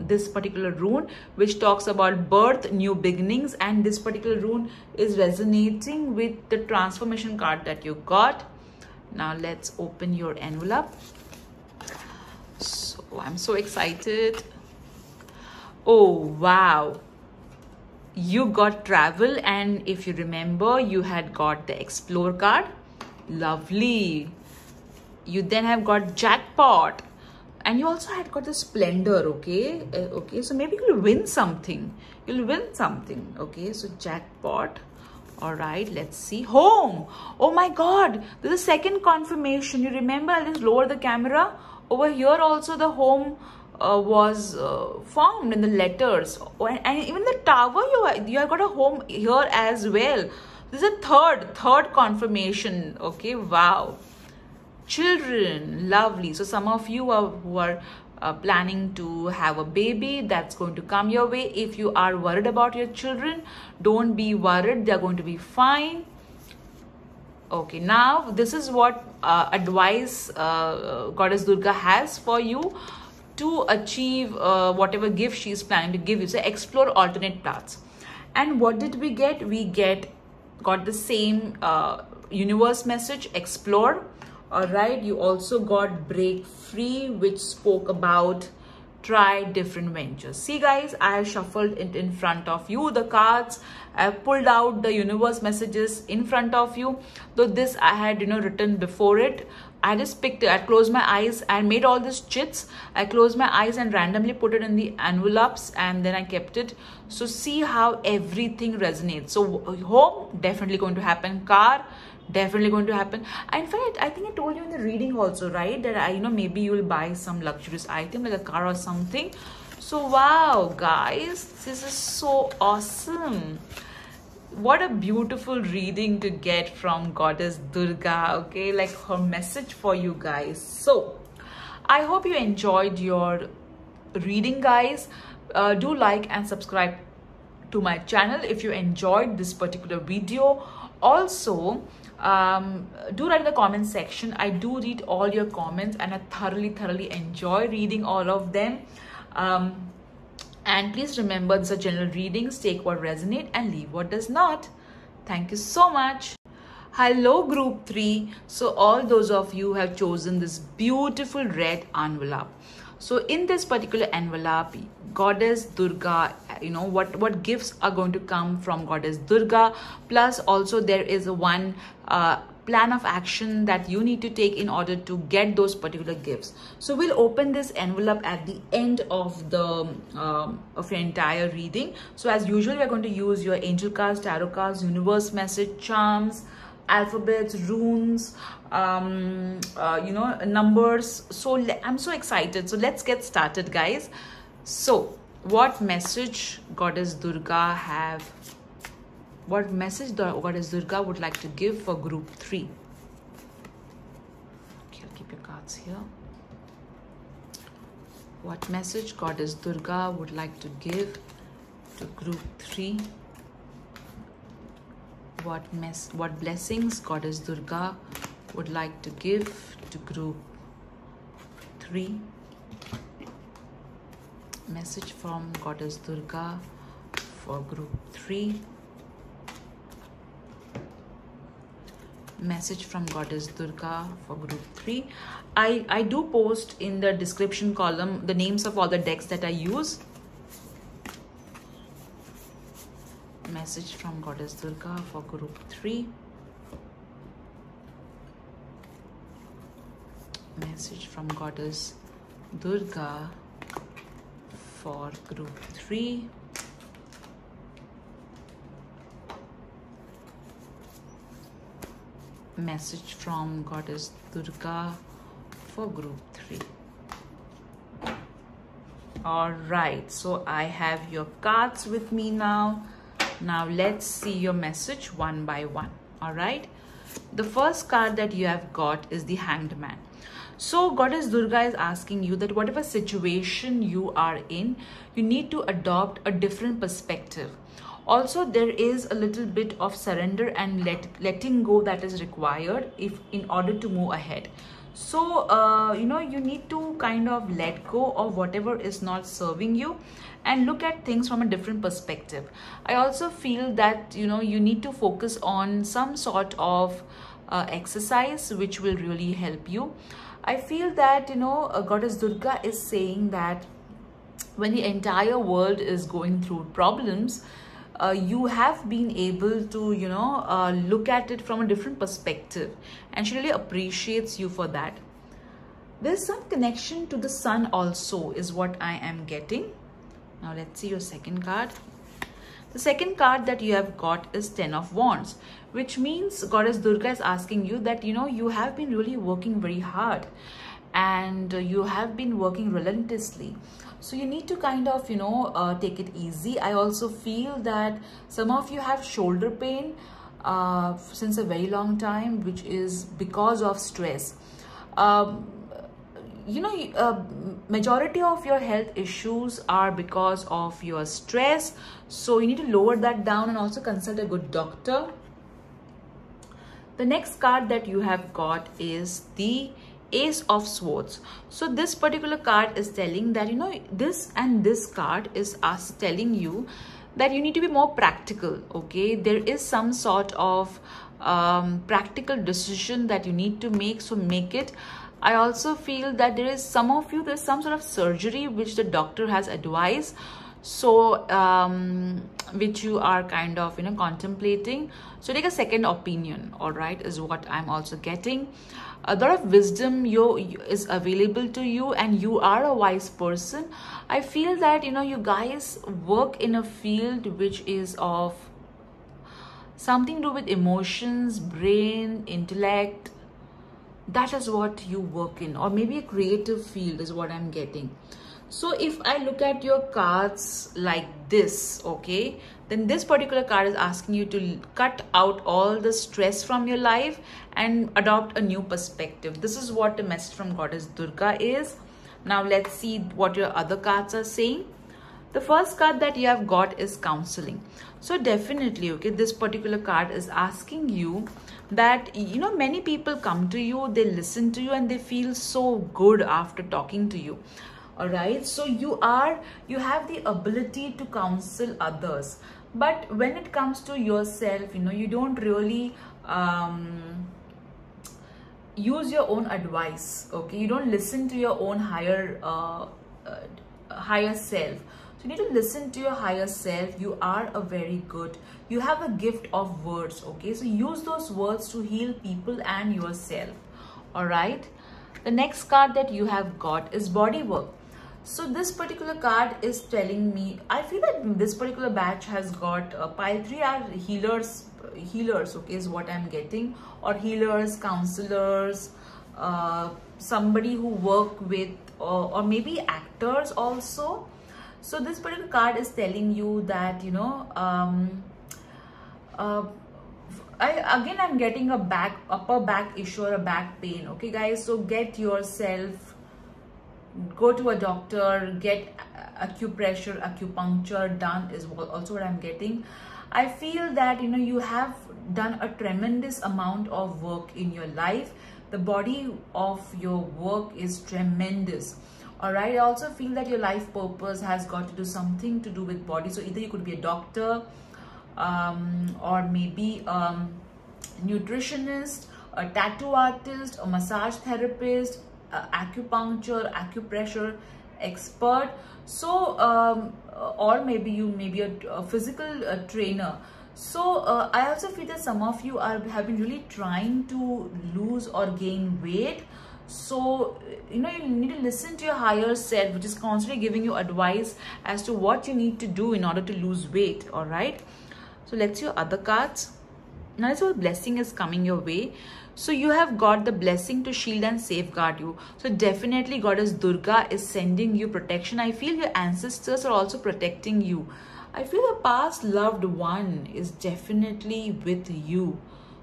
this particular rune which talks about birth, new beginnings, and this particular rune is resonating with the transformation card that you got. Now let's open your envelope. So I'm so excited. Oh wow, you got travel, and if you remember, you had got the explore card. Lovely. You then have got jackpot, and you also had got the splendor. Okay, okay, so maybe you'll win something. Okay, so jackpot. All right, let's see. Home. Oh my god, this is second confirmation. You remember, I'll just lower the camera. Over here also the home was formed in the letters. Oh, and even the tower, you have got a home here as well. This is a third confirmation. Okay, wow. Children, lovely. So some of you who are planning to have a baby, that's going to come your way. If you are worried about your children, don't be worried, they're going to be fine. Okay, now this is what advice Goddess Durga has for you to achieve whatever gift she is planning to give you. So explore alternate paths. And what did we get? We got the same universe message, explore. All right, you also got break free, which spoke about try different ventures. See guys, I shuffled it in front of you, the cards. I pulled out the universe messages in front of you. Though this I had written before it. I just picked it. I closed my eyes and made all these chits. I closed my eyes and randomly put it in the envelopes, and then I kept it. So see how everything resonates. So home, definitely going to happen. Car, definitely going to happen. In fact, I think I told you in the reading also, right, that maybe you will buy some luxurious item like a car or something. So wow guys, this is so awesome. What a beautiful reading to get from Goddess Durga. Okay, like her message for you guys. So I hope you enjoyed your reading, guys. Do like and subscribe to my channel if you enjoyed this particular video. Also, do write in the comment section. I do read all your comments and I thoroughly enjoy reading all of them. And please remember, these are general readings. Take what resonates and leave what does not. Thank you so much. Hello group 3. So all those of you who have chosen this beautiful red envelope. So in this particular envelope, Goddess Durga, what gifts are going to come from Goddess Durga. Plus also there is one plan of action that you need to take in order to get those particular gifts. So we'll open this envelope at the end of the of your entire reading. So as usual, we're going to use your angel cards, tarot cards, universe message, charms, alphabets, runes, numbers. So I'm so excited. So let's get started, guys. So what message Goddess Durga have? What message Goddess Durga would like to give for group 3? Okay, I'll keep your cards here. What message Goddess Durga would like to give to group 3? What blessings Goddess Durga would like to give to group 3? Message from Goddess Durga for group 3. Message from Goddess Durga for group 3. I do post in the description column the names of all the decks that I use. Message from Goddess Durga for group 3. Message from Goddess Durga for group 3. Message from Goddess Durga for group 3. All right, so I have your cards with me now. Now let's see your message one by one. All right. The first card that you have got is the Hanged Man. So Goddess Durga is asking you that whatever situation you are in, you need to adopt a different perspective. Also, there is a little bit of surrender and letting go that is required in order to move ahead. So, you need to kind of let go of whatever is not serving you and look at things from a different perspective. I also feel that, you need to focus on some sort of exercise which will really help you. I feel that, Goddess Durga is saying that when the entire world is going through problems, you have been able to, look at it from a different perspective, and she really appreciates you for that. There's some connection to the sun also is what I am getting. Now let's see your second card. The second card that you have got is Ten of Wands, which means Goddess Durga is asking you that, you have been really working very hard and you have been working relentlessly. So you need to kind of, take it easy. I also feel that some of you have shoulder pain since a very long time, which is because of stress. Majority of your health issues are because of your stress. So you need to lower that down and also consult a good doctor. The next card that you have got is the Ace of Swords. So this particular card is telling that, this and this card is us telling you that you need to be more practical. Okay, there is some sort of practical decision that you need to make, so make it. I also feel that there's some sort of surgery which the doctor has advised, so which you are kind of contemplating. So take a second opinion, all right, is what I'm also getting. A lot of wisdom is available to you, and you are a wise person. I feel that you guys work in a field which is of something to do with emotions, brain, intellect. That is what you work in, or maybe a creative field is what I'm getting. So if I look at your cards like this, okay, then this particular card is asking you to cut out all the stress from your life and adopt a new perspective. This is what the message from Goddess Durga is. Now let's see what your other cards are saying. The first card that you have got is counseling. So definitely, okay, this particular card is asking you that, many people come to you, they listen to you, and they feel so good after talking to you. All right, so you have the ability to counsel others, but when it comes to yourself, you don't really use your own advice. Okay, you don't listen to your own higher self. So you need to listen to your higher self. You are you have a gift of words. Okay, so use those words to heal people and yourself. All right, the next card that you have got is body work. So this particular card is telling me, I feel that this particular batch has got pile 3 are healers, okay, is what I'm getting, or healers, counselors, somebody who work with, or maybe actors also. So this particular card is telling you that, I'm getting a upper back issue or a back pain. Okay, guys, so go to a doctor, get acupressure, acupuncture done is also what I'm getting. I feel that, you have done a tremendous amount of work in your life. The body of your work is tremendous. All right, I also feel that your life purpose has got to do something to do with body. So either you could be a doctor, or maybe nutritionist, a tattoo artist, a massage therapist, acupuncture, acupressure expert. So or maybe you may be a physical trainer. So I also feel that some of you have been really trying to lose or gain weight. So you need to listen to your higher self, which is constantly giving you advice as to what you need to do in order to lose weight. All right, so let's see your other cards. Now this whole blessing is coming your way. So you have got the blessing to shield and safeguard you. So definitely Goddess Durga is sending you protection. I feel your ancestors are also protecting you. I feel the past loved one is definitely with you,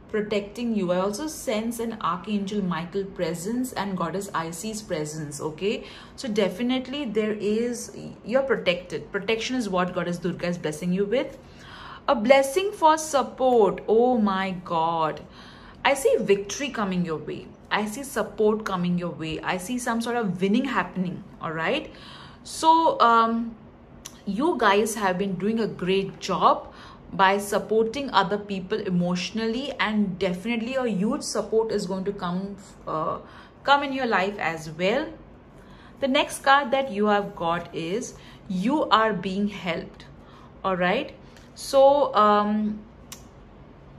protecting you. I also sense an Archangel Michael presence and Goddess Isis presence, okay? So definitely there is, you're protected. Protection is what Goddess Durga is blessing you with. A blessing for support. Oh my God. I see victory coming your way. I see support coming your way. I see some sort of winning happening, all right? So you guys have been doing a great job by supporting other people emotionally, and definitely a huge support is going to come in your life as well. The next card that you have got is you are being helped, all right? So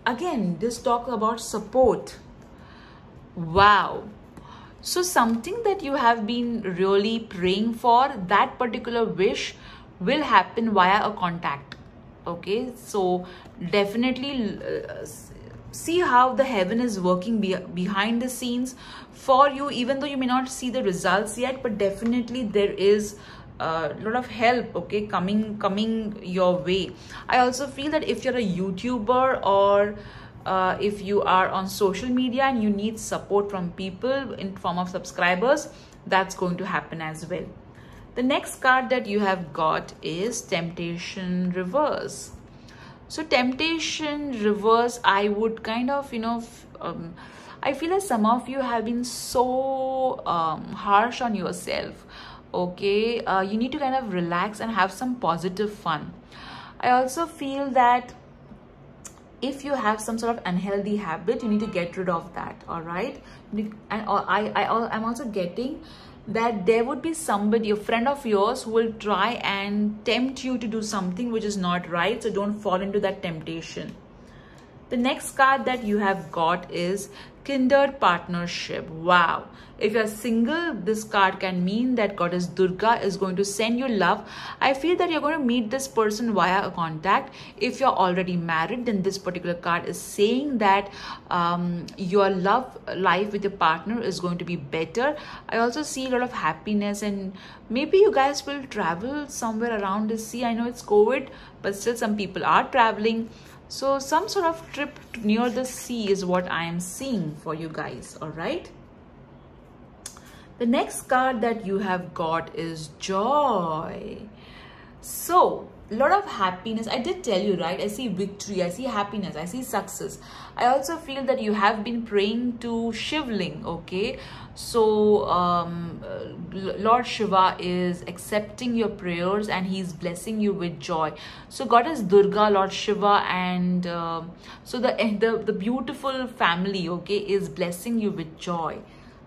again, this talk about support. Wow. So something that you have been really praying for, that particular wish will happen via a contact, okay? So definitely see how the heaven is working behind the scenes for you, even though you may not see the results yet, but definitely there is a lot of help, okay, coming your way. I also feel that if you're a YouTuber or if you are on social media and you need support from people in form of subscribers, that's going to happen as well. The next card that you have got is Temptation Reverse. So Temptation Reverse, I would kind of, I feel like some of you have been so harsh on yourself, okay? You need to kind of relax and have some positive fun. I also feel that if you have some sort of unhealthy habit, you need to get rid of that, all right? And I'm also getting that there would be somebody, a friend of yours, who will try and tempt you to do something which is not right. So don't fall into that temptation. The next card that you have got is Kindred Partnership. Wow. If you're single, this card can mean that Goddess Durga is going to send you love. I feel that you're going to meet this person via a contact. If you're already married, then this particular card is saying that your love life with your partner is going to be better. I also see a lot of happiness, and maybe you guys will travel somewhere around the sea. I know it's COVID, but still some people are traveling. So some sort of trip near the sea is what I am seeing for you guys, all right? The next card that you have got is Joy. So a lot of happiness. I did tell you, right? I see victory, I see happiness, I see success. I also feel that you have been praying to Shivling, okay? So Lord Shiva is accepting your prayers and he's blessing you with joy. So Goddess Durga, Lord Shiva, and so the beautiful family, okay, is blessing you with joy,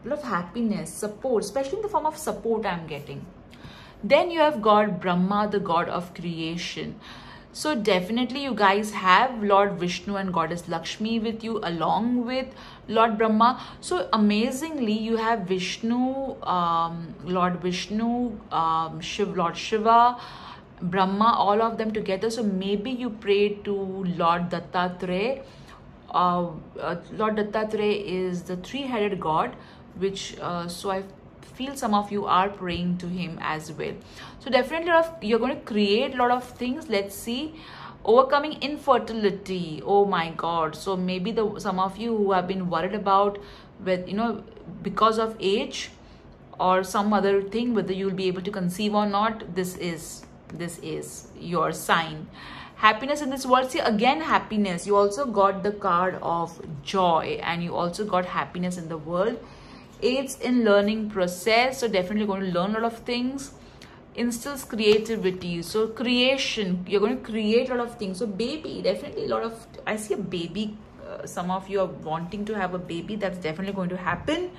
a lot of happiness, support, especially in the form of support I'm getting. Then you have got Brahma, the god of creation. So definitely you guys have Lord Vishnu and Goddess Lakshmi with you along with Lord Brahma. So amazingly, you have Vishnu, Lord Vishnu, Lord Shiva, Brahma, all of them together. So maybe you pray to Lord Dattatreya. Lord Dattatreya is the three-headed god, which so I feel some of you are praying to him as well. So definitely you're going to create a lot of things. Let's see. Overcoming infertility. Oh my God. So maybe some of you who have been worried about with, because of age or some other thing, whether you'll be able to conceive or not, this is your sign. Happiness in this world. See, again, happiness. You also got the card of joy, and you also got happiness in the world. Aids in learning process. So definitely going to learn a lot of things. Instills creativity. So creation, you're going to create a lot of things. So baby, definitely a lot of, I see a baby. Some of you are wanting to have a baby. That's definitely going to happen.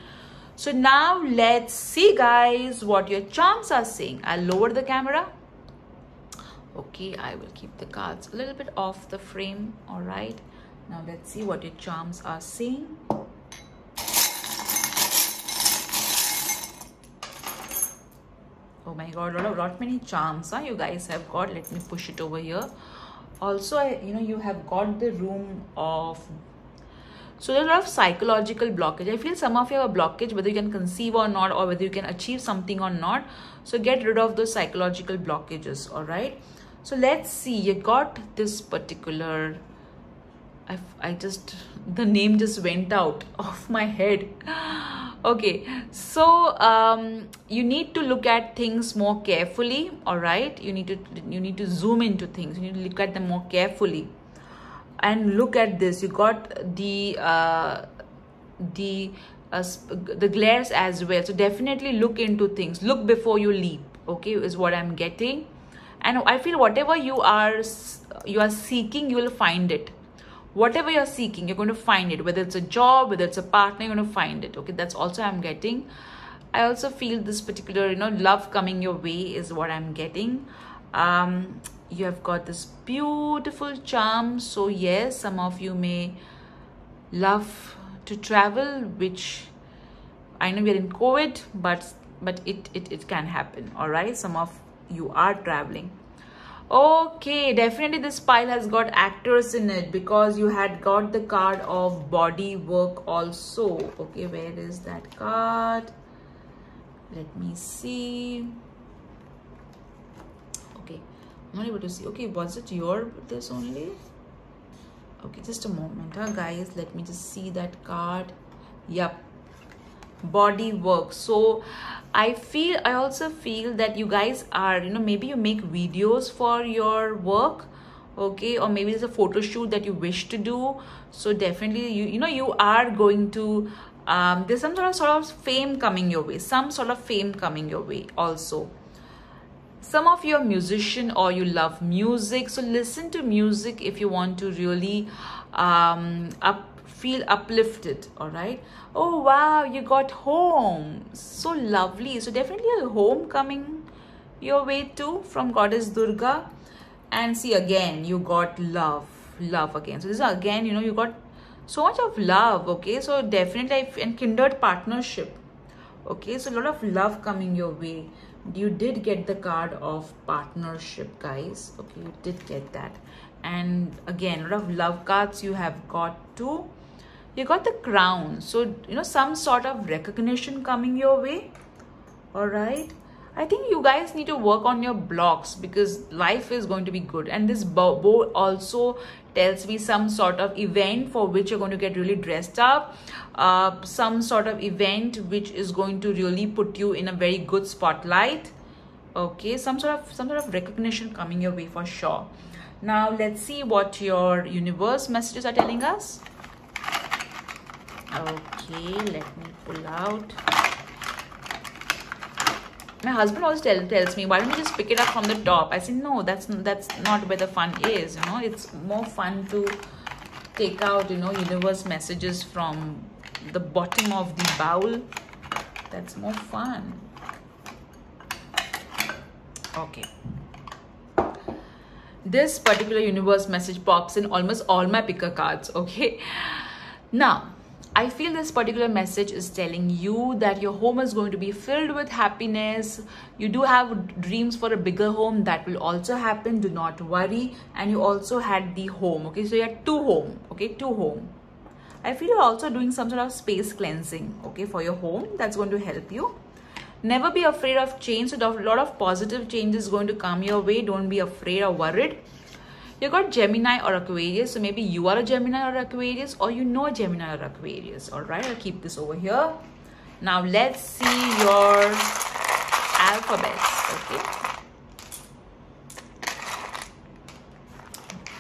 So now let's see, guys, what your charms are saying. I'll lower the camera. Okay, I will keep the cards a little bit off the frame. All right, now let's see what your charms are saying. Oh my God, lot many charms, huh? You guys have got. Let me push it over here. Also, you have got the room of. So there's a lot of psychological blockage. I feel some of you have a blockage, whether you can conceive or not, or whether you can achieve something or not. So get rid of those psychological blockages. All right. So let's see, you got this particular, the name just went out of my head. Okay, so you need to look at things more carefully, all right? You need to zoom into things. You need to look at them more carefully. And look at this, you got the glares as well. So definitely look into things, look before you leap, okay, is what I'm getting. And I feel whatever you are seeking, you will find it. Whatever you're seeking, you're going to find it. Whether it's a job, whether it's a partner, you're going to find it. Okay, that's also I'm getting. I also feel this particular, love coming your way is what I'm getting. You have got this beautiful charm. So yes, some of you may love to travel, which I know we're in COVID, but it can happen. All right, some of you are traveling. Okay, definitely this pile has got actors in it, because you had got the card of body work also. Okay, where is that card? Let me see. Okay, I'm not able to see. Okay, was it this only? Okay, just a moment, guys. Let me just see that card. Yep, body work. So I also feel that you guys are, maybe you make videos for your work, okay, or maybe there's a photo shoot that you wish to do. So definitely you are going to there's some sort of fame coming your way, also. Some of you are musician or you love music, so listen to music if you want to really feel uplifted. All right. Oh wow, you got home, so lovely. So definitely a home coming your way too from Goddess Durga. And see, again you got love again. So this is again, you got so much of love. Okay, so definitely and kindred partnership. Okay, so a lot of love coming your way. You did get the card of partnership, guys. Okay, you did get that. And again, a lot of love cards you have got too. You got the crown. So, some sort of recognition coming your way. All right. I think you guys need to work on your blocks, because life is going to be good. And this bow also tells me some sort of event for which you're going to get really dressed up. Some sort of event which is going to really put you in a very good spotlight. Okay, some sort of recognition coming your way for sure. Now let's see what your universe messages are telling us. Okay, let me pull out. My husband always tells me, why don't you just pick it up from the top? I say, no, that's not where the fun is. It's more fun to take out, universe messages from the bottom of the bowl. That's more fun. Okay. This particular universe message pops in almost all my picker cards. Okay. Now, I feel this particular message is telling you that your home is going to be filled with happiness. You do have dreams for a bigger home. That will also happen. Do not worry. And you also had the home. Okay, so you had two home. Okay, two home. I feel you're also doing some sort of space cleansing. Okay, for your home. That's going to help you. Never be afraid of change. So a lot of positive change is going to come your way. Don't be afraid or worried. You got Gemini or Aquarius, so maybe you are a Gemini or Aquarius, or you know Gemini or Aquarius. All right, I'll keep this over here. Now let's see your alphabets.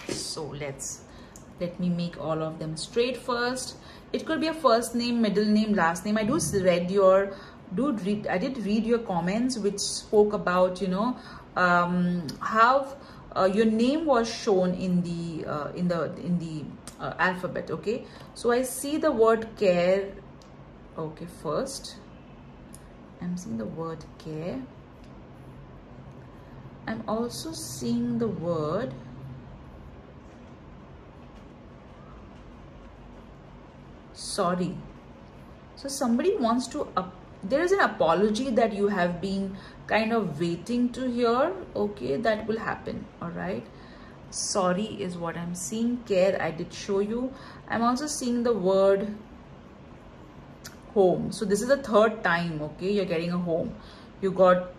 Okay, so let me make all of them straight first. It could be a first name, middle name, last name. I did read your comments, which spoke about how your name was shown in the alphabet. Okay, so I see the word care. Okay, first I'm seeing the word care. I'm also seeing the word sorry. So somebody wants to there is an apology that you have been kind of waiting to hear. Okay, that will happen. All right, sorry is what I'm seeing. Care, I did show you. I'm also seeing the word home. So this is the third time, okay, you're getting a home. You got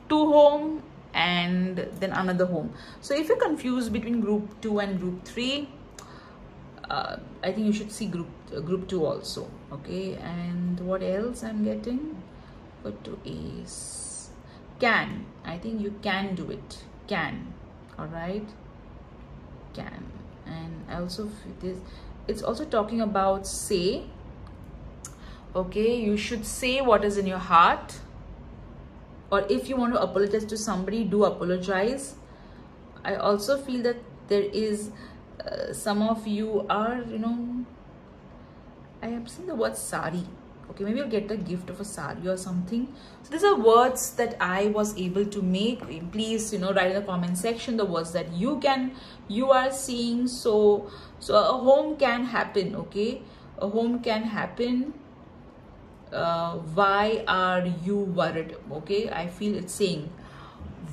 two home and then another home. So if you're confused between group 2 and group 3, I think you should see group 2 also. Okay, and what else I'm getting for 2 is can. I think you can do it. Can. All right, can. And also it's also talking about say. Okay, you should say what is in your heart, or if you want to apologize to somebody, do apologize. I also feel that there is some of you are, you know, I have seen the word sari. Okay, maybe you'll get a gift of a sari or something. So these are words that I was able to make. Please, you know, write in the comment section the words that you are seeing. So a home can happen. Okay, a home can happen. Why are you worried? Okay, I feel it's saying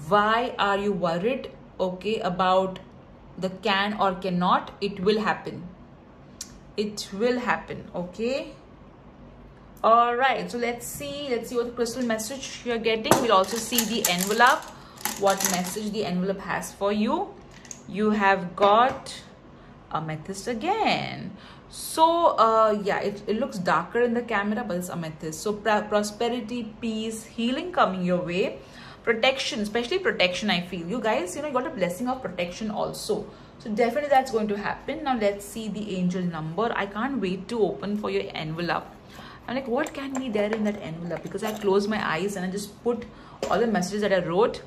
why are you worried, okay, about the can or cannot. It will happen. It will happen. Okay. All right, so let's see what the crystal message you're getting. We'll also see the envelope, what message the envelope has for you. You have got amethyst again. So yeah, it looks darker in the camera, but it's amethyst. So prosperity, peace, healing coming your way, protection, especially protection. I feel you guys, you know, you got a blessing of protection also. So definitely that's going to happen. Now let's see the angel number. I can't wait to open for your envelope. I'm like, what can be there in that envelope? Because I closed my eyes and I just put all the messages that I wrote.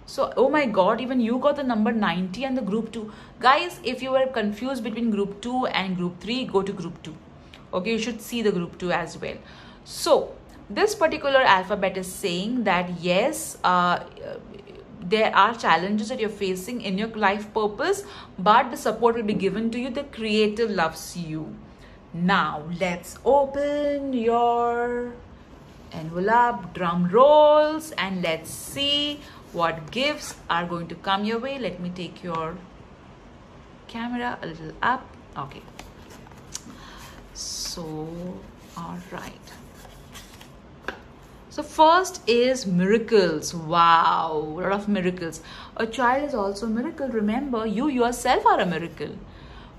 So, oh my God, even you got the number 90 and the group 2. Guys, if you were confused between group 2 and group 3, go to group 2. Okay, you should see the group 2 as well. So, this particular alphabet is saying that yes, there are challenges that you're facing in your life purpose, but the support will be given to you. The creative loves you. Now, let's open your envelope, drum rolls, and let's see what gifts are going to come your way. Let me take your camera a little up. Okay. So, all right. So first is miracles. Wow, a lot of miracles. A child is also a miracle. Remember, you yourself are a miracle.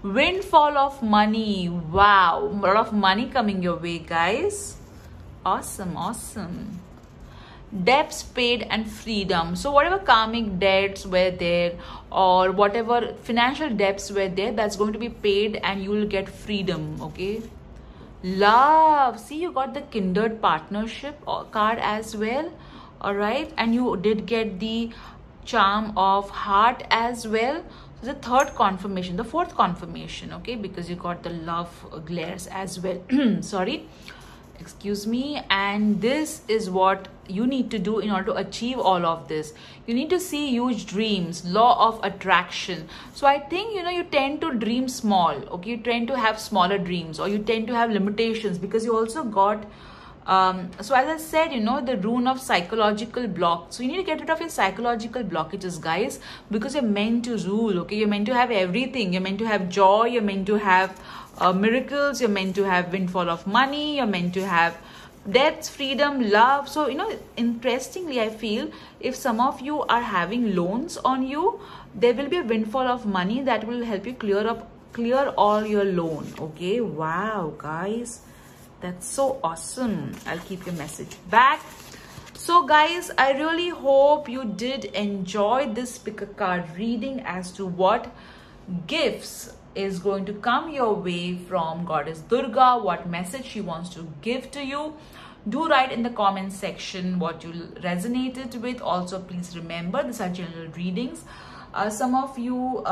Windfall of money. Wow, a lot of money coming your way, guys. Awesome, awesome. Debts paid and freedom. So whatever karmic debts were there, or whatever financial debts were there, that's going to be paid and you will get freedom. Okay. Love. See, you got the kindred partnership card as well. All right, and you did get the charm of heart as well. So the third confirmation, the fourth confirmation. Okay, because you got the love glares as well. Sorry, excuse me. And this is what you need to do in order to achieve all of this. You need to see huge dreams, law of attraction. So I think, you know, you tend to dream small. Okay, you tend to have smaller dreams, or you tend to have limitations because you also got so as I said, you know, the rune of psychological block. So you need to get rid of your psychological blockages, guys, because you're meant to rule. Okay, you're meant to have everything. You're meant to have joy. You're meant to have miracles. You're meant to have windfall of money. You're meant to have debts, freedom, love. So, you know, interestingly, I feel if some of you are having loans on you, there will be a windfall of money that will help you clear all your loan. Okay, wow, guys, that's so awesome. I'll keep your message back. So guys, I really hope you did enjoy this pick a card reading as to what gifts is going to come your way from Goddess Durga, what message she wants to give to you. Do write in the comment section what you resonated with. Also, please remember, these are general readings. Some of you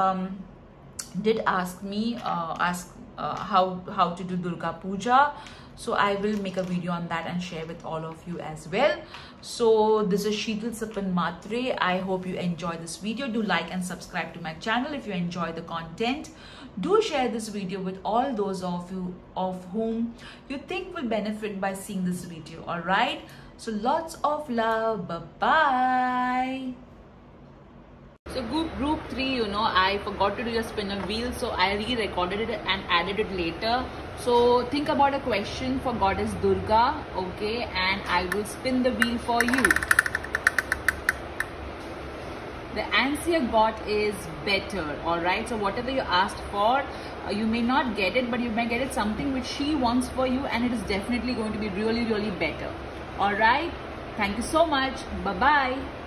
did ask me how to do Durga Puja. So I will make a video on that and share with all of you as well. So this is Sheetal Sapan Matre. I hope you enjoy this video. Do like and subscribe to my channel if you enjoy the content. Do share this video with all those of you of whom you think will benefit by seeing this video. All right. So lots of love. Bye-bye. So group 3, you know, I forgot to do a spin of wheel, so I re-recorded it and added it later. So think about a question for Goddess Durga, okay, and I will spin the wheel for you. the answer you got is better. All right, so whatever you asked for, you may not get it, but you may get it something which she wants for you, and it is definitely going to be really, really better. All right, thank you so much. Bye bye.